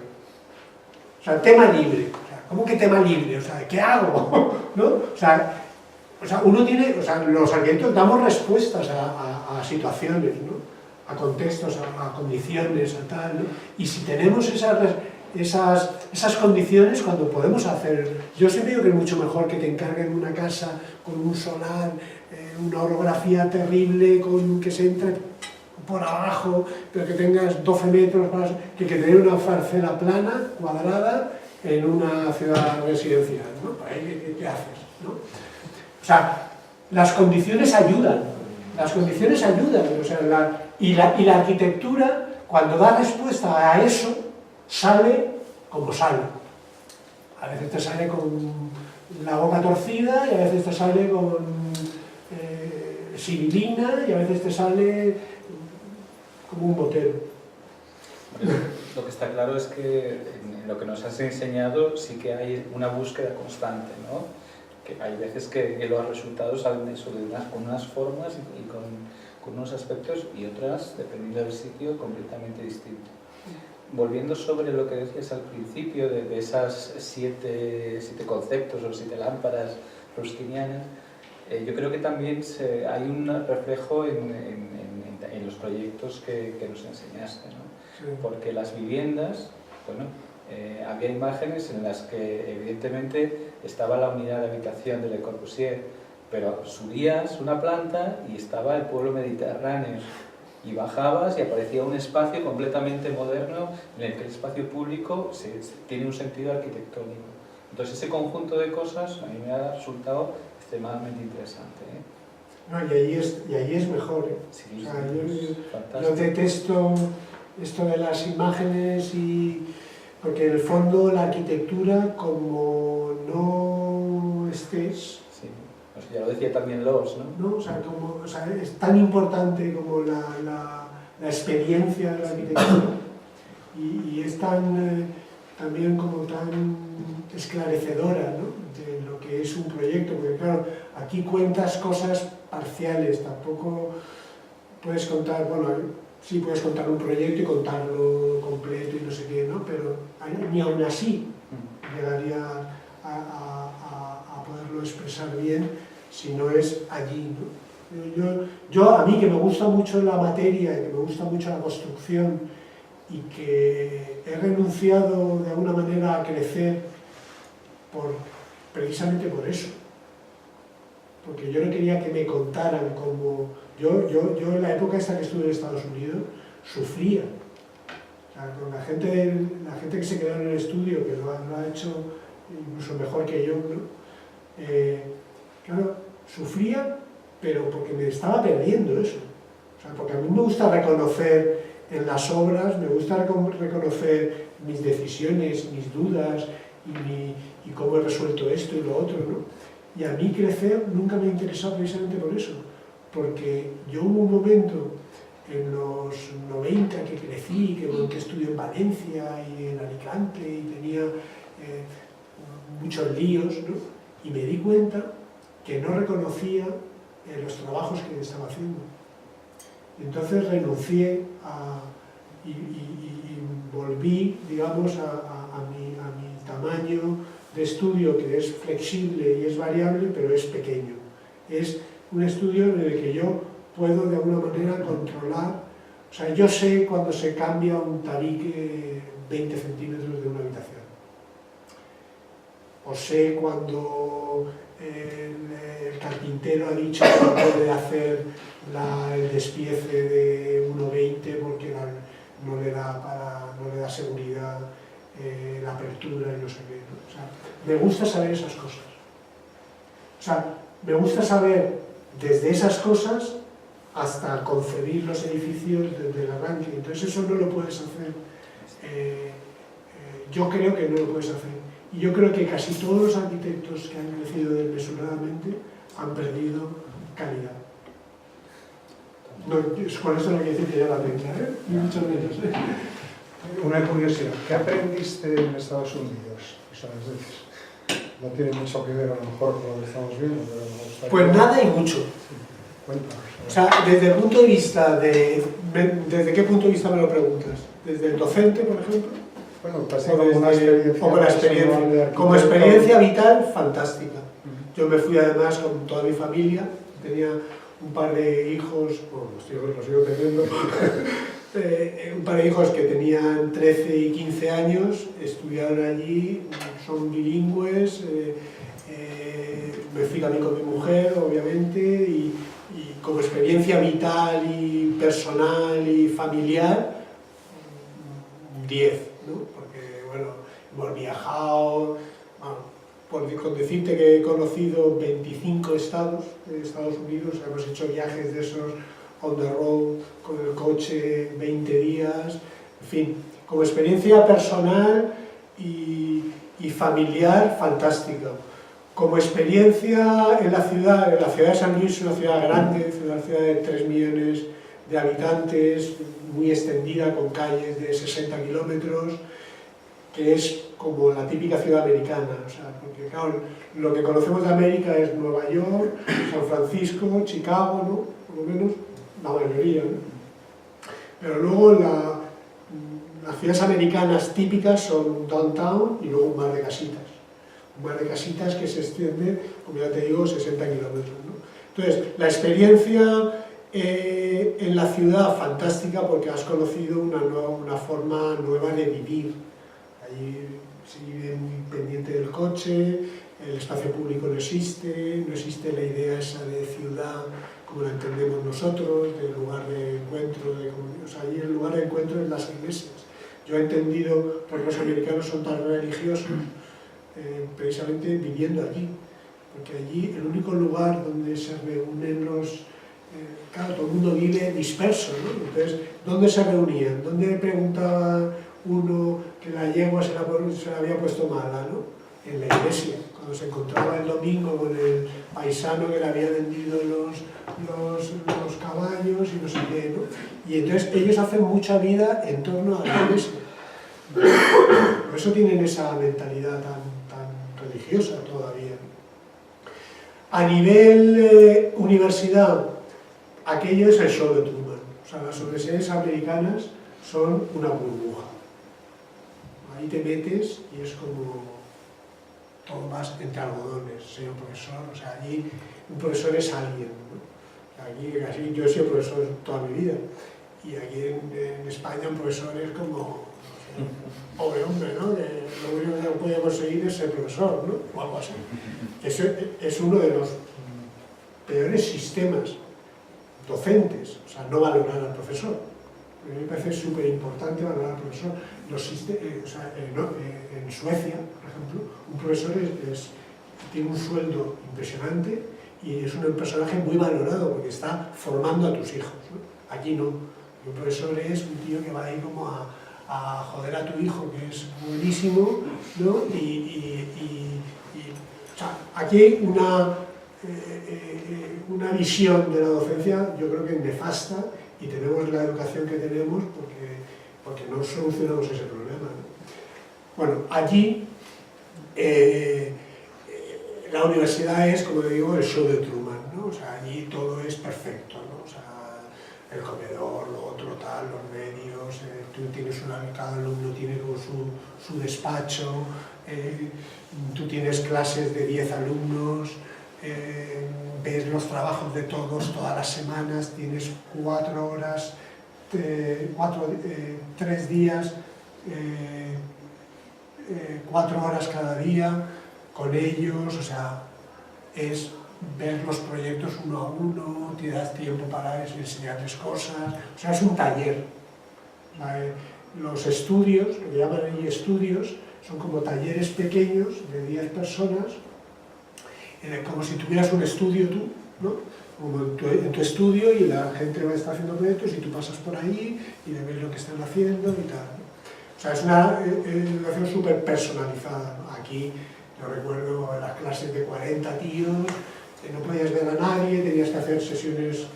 O sea, tema libre, o sea, ¿cómo que tema libre? O sea, ¿qué hago? ¿No? O sea, uno tiene, los arquitectos damos respuestas a situaciones, ¿no? A contextos, a condiciones, a tal, ¿no? Y si tenemos esas condiciones, cuando podemos hacer... Yo siempre digo que es mucho mejor que te encarguen una casa con un solar, una orografía terrible, que se entre por abajo, pero que tengas 12 metros, que tener una parcela plana, cuadrada, en una ciudad residencial, ¿no? ¿Qué haces, no? O sea, las condiciones ayudan, o sea, y la arquitectura, cuando da respuesta a eso, sale como sale. A veces te sale con la boca torcida y a veces te sale con sibilina y a veces te sale como un motero.
Lo que está claro es que en lo que nos has enseñado sí que hay una búsqueda constante, ¿no? Que hay veces que los resultados salen de eso, con unas formas y con unos aspectos, y otras, dependiendo del sitio, completamente distintos. Volviendo sobre lo que decías al principio, de esas siete conceptos o 7 lámparas ruskinianas, yo creo que también hay un reflejo en los proyectos que nos enseñaste, ¿no?
Sí.
Porque las viviendas, bueno, había imágenes en las que evidentemente estaba la unidad de habitación de Le Corbusier, pero subías una planta y estaba el pueblo mediterráneo, y bajabas y aparecía un espacio completamente moderno en el que el espacio público tiene un sentido arquitectónico. Entonces ese conjunto de cosas a mí me ha resultado extremadamente interesante, ¿eh?
No, y ahí es mejor, ¿eh?
Sí,
O sea,
sí,
yo
fantástico.
detesto esto de las imágenes, porque en el fondo la arquitectura, como no estés,
Sí. O sea, ya lo decía también Loos, ¿no?
¿no? O sea, es tan importante como la experiencia de la arquitectura, y es también como tan esclarecedora, ¿no?, de lo que es un proyecto, porque claro, aquí cuentas cosas parciales, tampoco puedes contar, bueno, sí puedes contar un proyecto y contarlo completo y no sé qué, ¿no?, pero ni aún así llegaría a poderlo expresar bien si no es allí, ¿no? A mí, que me gusta mucho la materia y que me gusta mucho la construcción, y que he renunciado de alguna manera a crecer precisamente por eso, porque yo no quería que me contaran cómo... Yo en la época esta que estuve en Estados Unidos sufría. O sea, con la gente que se quedó en el estudio, que lo ha hecho incluso mejor que yo, ¿no? Claro, sufría, pero porque me estaba perdiendo eso. O sea, porque a mí me gusta reconocer en las obras, me gusta reconocer mis decisiones, mis dudas y cómo he resuelto esto y lo otro, ¿no? Y a mí crecer nunca me ha interesado precisamente por eso, porque yo hubo un momento en los 90 que crecí, que monté estudio en Valencia y en Alicante y tenía muchos líos, ¿no? Y me di cuenta que no reconocía los trabajos que estaba haciendo. Entonces renuncié y volví, digamos, a mi tamaño de estudio, que es flexible y es variable, pero es pequeño. Es un estudio en el que yo puedo de alguna manera controlar, o sea, yo sé cuando se cambia un tabique 20 centímetros de una habitación. O sé cuando el carpintero ha dicho que no puede hacer el despiece de 1,20 porque no le da seguridad la apertura y no sé qué, ¿no? O sea, me gusta saber esas cosas. O sea, me gusta saber desde esas cosas hasta concebir los edificios desde el arranque. Entonces eso no lo puedes hacer. Yo creo que no lo puedes hacer. Y yo creo que casi todos los arquitectos que han crecido desmesuradamente han perdido calidad. No, con esto no quiere decir que ya la tenga, ¿eh? Ni mucho menos, ¿eh?
Una curiosidad, ¿qué aprendiste en Estados Unidos? O sea, es decir, no tiene mucho que ver a lo mejor con lo que estamos viendo, pero me gustaría...
Pues nada y mucho.
Sí. Cuéntanos.
O sea, desde el punto de vista de... ¿Desde qué punto de vista me lo preguntas? ¿Desde el docente, por ejemplo?
Bueno, casi como una experiencia.
Como la experiencia. Como experiencia vital, fantástica. Yo me fui además con toda mi familia, tenía un par de hijos, bueno, los hijos los sigo teniendo, un par de hijos que tenían 13 y 15 años, estudiaron allí, son bilingües, me fui también con mi mujer, obviamente, y como experiencia vital y personal y familiar, 10, ¿no? Porque, bueno, hemos viajado, con decirte que he conocido 25 estados de Estados Unidos, hemos hecho viajes de esos on the road, con el coche 20 días, en fin, como experiencia personal y familiar, fantástica. Como experiencia en la ciudad de San Luis es una ciudad grande, una ciudad de 3 millones de habitantes, muy extendida, con calles de 60 kilómetros, que es como la típica ciudad americana, o sea, porque claro, lo que conocemos de América es Nueva York, San Francisco, Chicago, ¿no? Por lo menos la mayoría, ¿no? Pero luego las ciudades americanas típicas son downtown y luego un mar de casitas. Un mar de casitas que se extiende, como ya te digo, 60 kilómetros, ¿no? Entonces, la experiencia en la ciudad, fantástica, porque has conocido una forma nueva de vivir. Allí se vive muy pendiente del coche, el espacio público no existe la idea esa de ciudad como la entendemos nosotros, del lugar de encuentro, o sea, allí el lugar de encuentro es las iglesias. Yo he entendido por qué los americanos son tan religiosos, precisamente viviendo allí, porque allí el único lugar donde se reúnen claro, todo el mundo vive disperso, ¿no? Entonces, ¿dónde se reunían? ¿Dónde preguntaba uno que la yegua se la había puesto mala, ¿no? En la iglesia, cuando se encontraba el domingo con el paisano que le había vendido los caballos y no sé qué, ¿no? Y entonces ellos hacen mucha vida en torno a la iglesia. Por eso tienen esa mentalidad tan religiosa todavía. A nivel universidad, aquello es el show de Truman. O sea, las universidades americanas son una burbuja. Ahí te metes y es como todo más entre algodones, ser un profesor. O sea, allí un profesor es alguien, ¿no? Aquí, yo he sido profesor toda mi vida. Y aquí en España un profesor es como pobre hombre, ¿no? Que lo único que puede conseguir es ser profesor, ¿no? O algo así. Ese es uno de los peores sistemas docentes, o sea, no valorar al profesor. A mí me parece súper importante valorar al profesor. En Suecia, por ejemplo, un profesor tiene un sueldo impresionante y es un personaje muy valorado porque está formando a tus hijos, ¿no? Aquí no. Un profesor es un tío que va ahí como a joder a tu hijo, que es buenísimo, ¿no? O sea, aquí hay una visión de la docencia, yo creo que nefasta, y tenemos la educación que tenemos porque no solucionamos ese problema, ¿no? Bueno, allí la universidad es, como digo, el show de Truman, ¿no? O sea, allí todo es perfecto, ¿no? O sea, el comedor, lo otro, tal, los medios, tú tienes cada alumno tiene como su despacho, tú tienes clases de 10 alumnos, ves los trabajos de todos todas las semanas, tienes 4 horas, 3 días, 4 horas cada día con ellos, o sea, es ver los proyectos uno a uno, te das tiempo para enseñarles cosas, o sea, es un taller. ¿Vale? Los estudios, lo que llaman ahí estudios, son como talleres pequeños de 10 personas, como si tuvieras un estudio tú, ¿no? Como en tu estudio y la gente va a estar haciendo proyectos y tú pasas por ahí y le ves lo que están haciendo y tal, ¿no? O sea, es una educación súper personalizada, ¿no? Aquí, yo recuerdo las clases de 40 tíos, que no podías ver a nadie, tenías que hacer sesiones,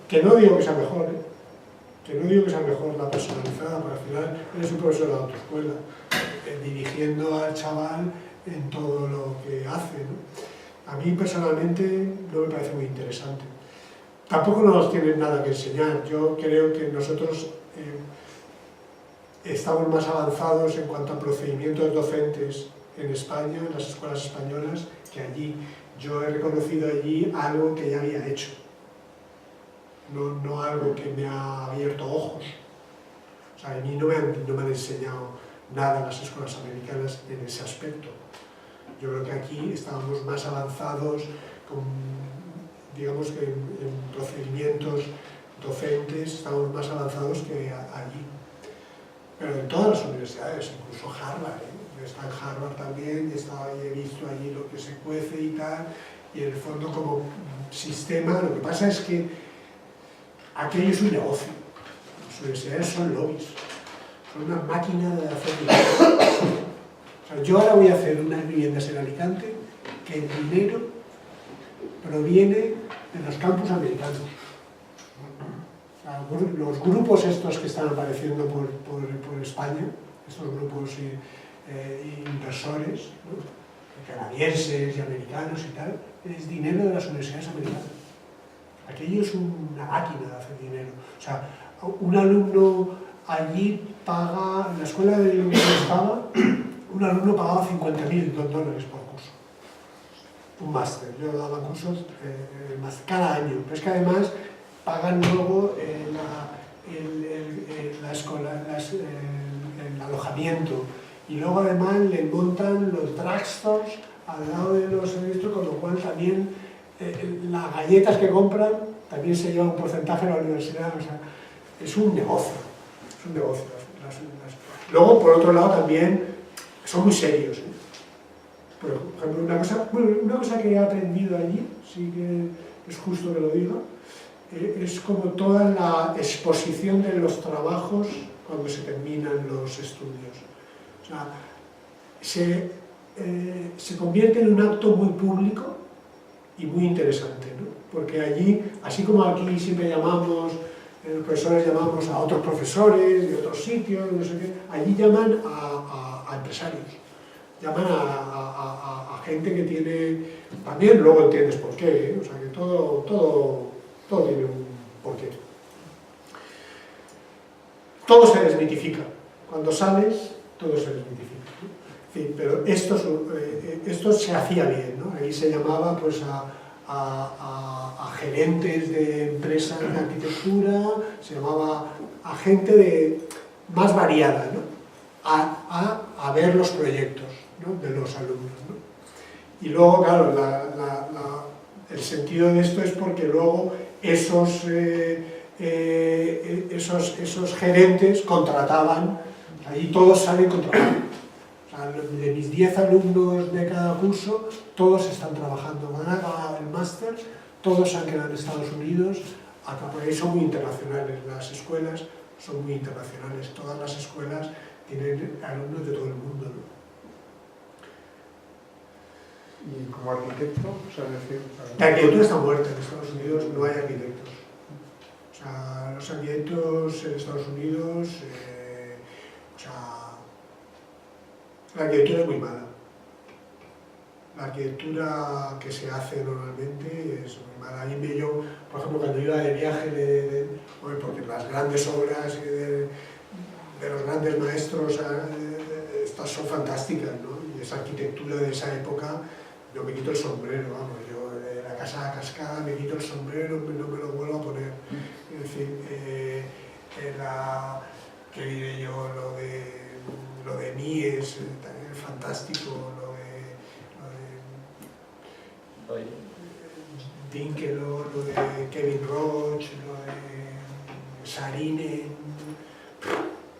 que no digo que sea mejor, que no digo que sea mejor la personalizada, porque al final eres un profesor de autoescuela, dirigiendo al chaval en todo lo que hace, ¿no? A mí personalmente no me parece muy interesante. Tampoco nos tienen nada que enseñar. Yo creo que nosotros estamos más avanzados en cuanto a procedimientos docentes en España, en las escuelas españolas, que allí. Yo he reconocido allí algo que ya había hecho, no algo que me ha abierto ojos. O sea, a mí no me han enseñado nada las escuelas americanas en ese aspecto. Yo creo que aquí estábamos más avanzados, digamos que en procedimientos docentes, estamos más avanzados que allí. Pero en todas las universidades, incluso Harvard, está en Harvard también, y he visto allí lo que se cuece y tal, y en el fondo como sistema, lo que pasa es que aquello es un negocio. Las universidades son lobbies, son una máquina de hacer dinero. O sea, yo ahora voy a hacer unas viviendas en Alicante que el dinero proviene de los campus americanos. Los grupos estos que están apareciendo por España, estos grupos inversores, ¿no?, canadienses y americanos y tal, es dinero de las universidades americanas. Aquello es una máquina de hacer dinero. O sea, un alumno allí paga, en la escuela de donde estaba, un alumno pagaba $50.000 por curso. Un máster. Yo daba cursos cada año. Pero es que además pagan luego el alojamiento. Y luego además le montan los drugstores al lado de los servicios, con lo cual también las galletas que compran también se lleva un porcentaje a la universidad. O sea, es un negocio. Es un negocio. Luego, por otro lado, también son muy serios. Por ejemplo, una cosa que he aprendido allí, sí que es justo que lo diga, es como toda la exposición de los trabajos cuando se terminan los estudios. O sea, se convierte en un acto muy público y muy interesante, ¿no? Porque allí, así como aquí siempre llamamos, los profesores llamamos a otros profesores de otros sitios, no sé qué, allí llaman a empresarios, llaman a gente que tiene, también luego entiendes por qué, ¿eh? O sea que todo tiene un porqué. Todo se desmitifica. Cuando sales, todo se desmitifica, ¿no? Sí, pero esto se hacía bien, ¿no? Ahí se llamaba pues a gerentes de empresas de arquitectura, se llamaba a gente más variada, ¿no? A ver los proyectos, ¿no?, de los alumnos, ¿no? Y luego, claro, el sentido de esto es porque luego esos gerentes contrataban, ahí todos salen contratados. O sea, de mis 10 alumnos de cada curso, todos están trabajando. Cuando han acabado el máster, todos se han quedado en Estados Unidos, porque ahí son muy internacionales, las escuelas son muy internacionales, todas las escuelas tienen alumnos de todo el mundo, ¿no?
Y como arquitecto, o sea, decir...
La arquitectura está muerta, en Estados Unidos no hay arquitectos. O sea, los arquitectos en Estados Unidos, la arquitectura es muy mala. La arquitectura que se hace normalmente es muy mala. Ahí yo, por ejemplo, cuando iba de viaje, porque las grandes obras de los grandes maestros, estas son fantásticas, ¿no? Y esa arquitectura de esa época, yo me quito el sombrero, vamos, yo de la Casa Cascada me quito el sombrero, no me lo vuelvo a poner. Es decir, ¿qué diré yo? Lo de Mies, también es fantástico, lo de Dinkeloo, lo de Kevin Roche, lo de Saarinen,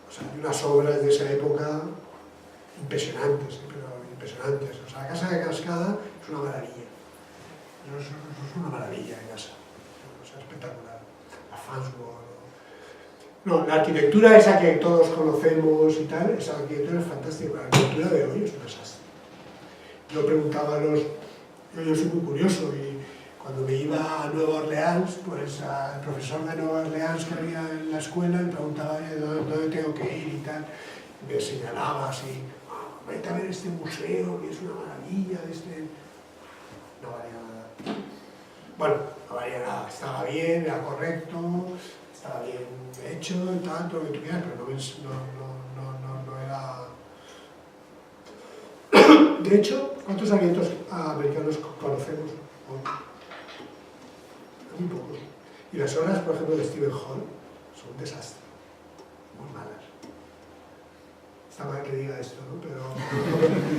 o sea, hay unas obras de esa época impresionantes, pero impresionantes. O sea, la Casa de Cascada es una maravilla. Es una maravilla de casa. O sea, espectacular. La Farnsworth. No, la arquitectura esa que todos conocemos y tal, esa arquitectura es fantástica. La arquitectura de hoy es un desastre. Yo preguntaba a los... Yo soy muy curioso y cuando me iba a Nueva Orleans, pues al profesor de Nueva Orleans que había en la escuela le preguntaba dónde tengo que ir y tal. Y me señalaba así, vete a ver este museo que es una maravilla, no valía nada. Bueno, no valía nada, estaba bien, era correcto, estaba bien hecho y tal, todo lo que tú quieras, pero no era... De hecho, ¿cuántos arquitectos americanos conocemos hoy? Muy pocos. Y las obras, por ejemplo, de Stephen Hall son un desastre, muy malas. Está mal que diga esto, ¿no? Pero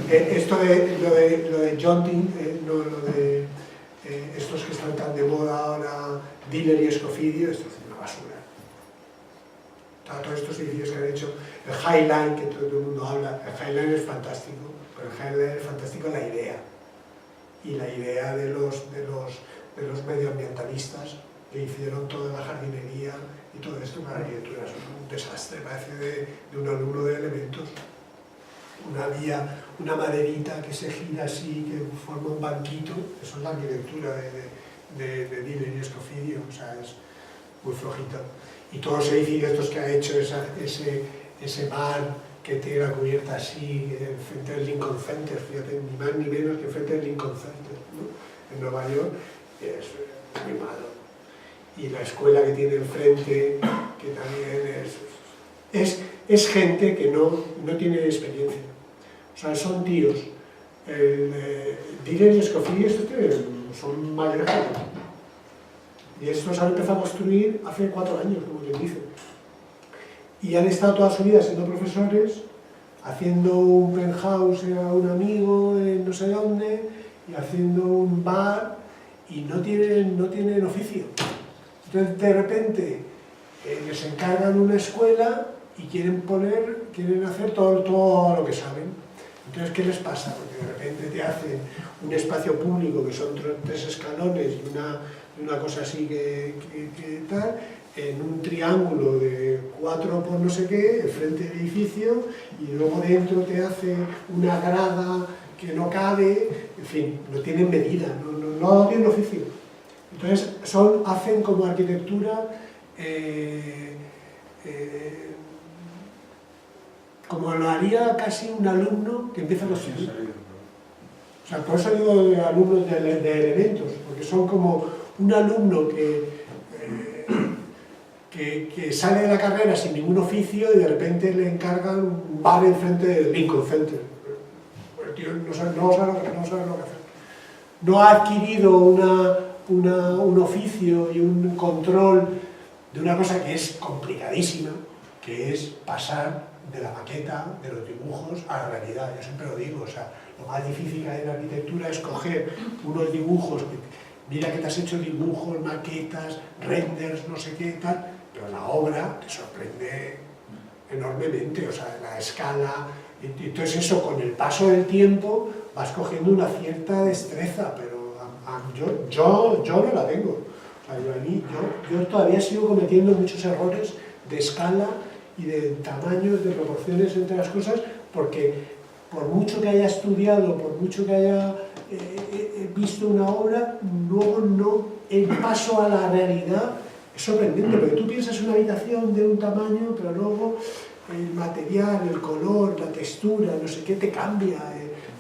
esto lo de John Dean, estos que están tan de moda ahora, Diller y Escofidio, esto es una basura. Todos estos edificios que han hecho, el High Line, que todo el mundo habla, el High Line es fantástico, pero el High Line es fantástico la idea. Y la idea de los medioambientalistas que hicieron toda la jardinería y todo esto para la arquitectura. Es un desastre, parece de un alumno de elementos. una vía, una maderita que se gira así, que forma un banquito. Eso es la arquitectura de Diller y Escofidio, o sea, es muy flojito. Y todos los edificios estos que ha hecho, ese bar que tiene la cubierta así, frente al Lincoln Center, fíjate, ni más ni menos que frente al Lincoln Center, ¿no? En Nueva York, es muy malo. Y la escuela que tiene enfrente, que también es gente que no tiene experiencia. O sea, son tíos. Diller y Escofidio, estos son mayores. Y estos han empezado a construir hace 4 años, como quien dice. Y han estado toda su vida siendo profesores, haciendo un penthouse a un amigo en no sé dónde, y haciendo un bar, y no tienen oficio. Entonces, de repente, les encargan una escuela y quieren hacer todo lo que saben. Entonces, ¿qué les pasa? Porque de repente te hacen un espacio público que son 3 escalones y una cosa así que tal, en un triángulo de 4 por no sé qué, enfrente del edificio, y luego dentro te hace una grada que no cabe, en fin, no tienen medida, no tienen oficio. Entonces hacen como arquitectura como lo haría casi un alumno que empieza a construir. O sea, por eso digo de alumnos de elementos, porque son como un alumno que sale de la carrera sin ningún oficio y de repente le encargan un bar enfrente del Lincoln Center. El tío no sabe lo que hacer. No ha adquirido un oficio y un control de una cosa que es complicadísima, que es pasar de la maqueta, de los dibujos, a la realidad. Yo siempre lo digo, o sea, lo más difícil que hay en la arquitectura es coger unos dibujos, mira que te has hecho dibujos, maquetas, renders, no sé qué, tal, pero la obra te sorprende enormemente, o sea, la escala. Entonces eso, con el paso del tiempo, vas cogiendo una cierta destreza, pero yo no la tengo. O sea, yo todavía sigo cometiendo muchos errores de escala y de tamaños, de proporciones entre las cosas, porque por mucho que haya estudiado, por mucho que haya visto una obra, luego el paso a la realidad es sorprendente, porque tú piensas una habitación de un tamaño, pero luego el material, el color, la textura, no sé qué, te cambia.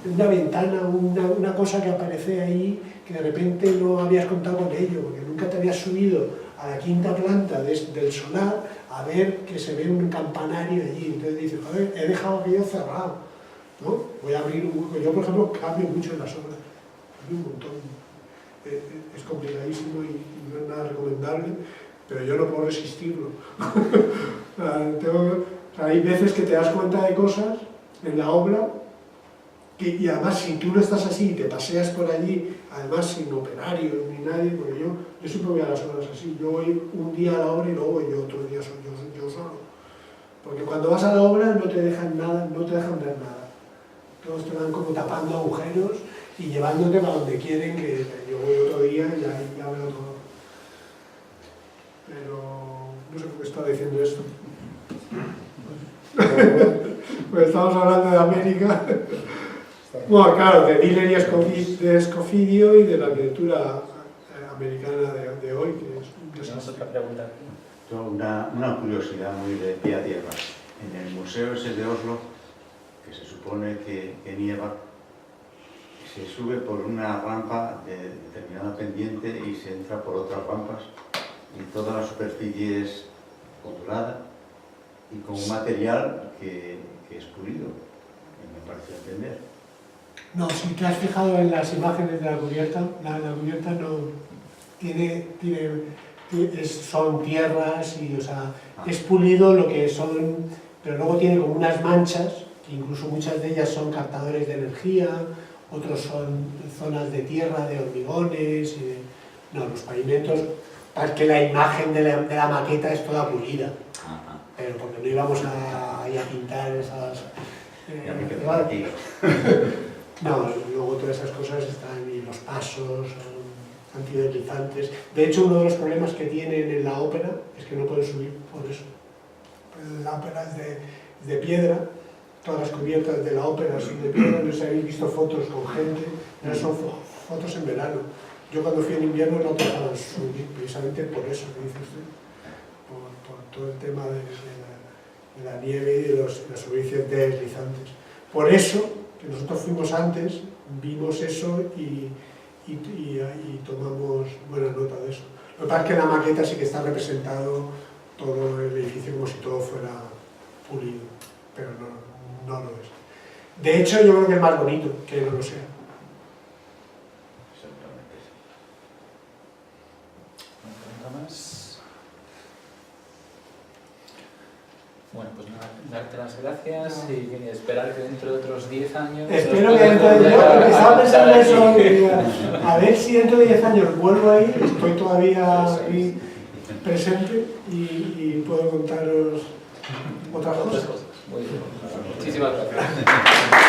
Una ventana, una cosa que aparece ahí, que de repente no habías contado con ello, porque nunca te habías subido a la 5ª planta del solar a ver que se ve un campanario allí. Entonces dices, joder, he dejado aquello cerrado, ¿no? Voy a abrir un hueco. Yo, por ejemplo, cambio mucho en las obras, cambio un montón. Es complicadísimo y no es nada recomendable, pero yo no puedo resistirlo. Hay veces que te das cuenta de cosas en la obra y además si tú no estás así y te paseas por allí, además sin operarios ni nadie, porque yo siempre voy a las obras así, yo voy un día a la obra y luego voy yo otro día yo solo. Porque cuando vas a la obra no te dejan nada, no te dejan ver nada. Todos te van como tapando agujeros y llevándote para donde quieren, que yo voy otro día y ya veo todo. Pero no sé por qué estaba diciendo esto. Pues estamos hablando de América. Bueno, claro, de Diller y de Escofidio y de la arquitectura americana de hoy, que es un desastre.
Otra pregunta.
Una curiosidad muy de pie a tierra. En el museo ese de Oslo, que se supone que nieva, se sube por una rampa de determinada pendiente y se entra por otras rampas y toda la superficie es ondulada y con un material que es pulido, me parece entender.
No, si te has fijado en las imágenes de la cubierta no son tierras y, o sea, es pulido lo que son, pero luego tiene como unas manchas, que incluso muchas de ellas son captadores de energía, otros son zonas de tierra, de hormigones, los pavimentos, para que la imagen de la maqueta es toda pulida, pero porque no íbamos a pintar esas...
Ya me quedo aquí.
No, luego todas esas cosas están, y los pasos, antideslizantes. De hecho, uno de los problemas que tienen en la ópera es que no pueden subir por eso. La ópera es de piedra, todas las cubiertas de la ópera así de piedra, no sé si habéis visto fotos con gente, son fotos en verano. Yo cuando fui en invierno no dejaban subir, precisamente por eso que dice usted, por todo el tema de la nieve y de las superficies deslizantes. Por eso, que nosotros fuimos antes, vimos eso y tomamos buena nota de eso. Lo que pasa es que en la maqueta sí que está representado todo el edificio como si todo fuera pulido, pero no lo es. De hecho, yo creo que es más bonito que no lo sea.
Exactamente.
¿Una pregunta más? Bueno, pues nada, darte las gracias y esperar que dentro de otros 10 años...
Espero que dentro de 10 años, estaba pensando eso, a ver si dentro de 10 años vuelvo ahí, estoy todavía ahí presente y puedo contaros otras cosas.
Muy bien. Muchísimas gracias.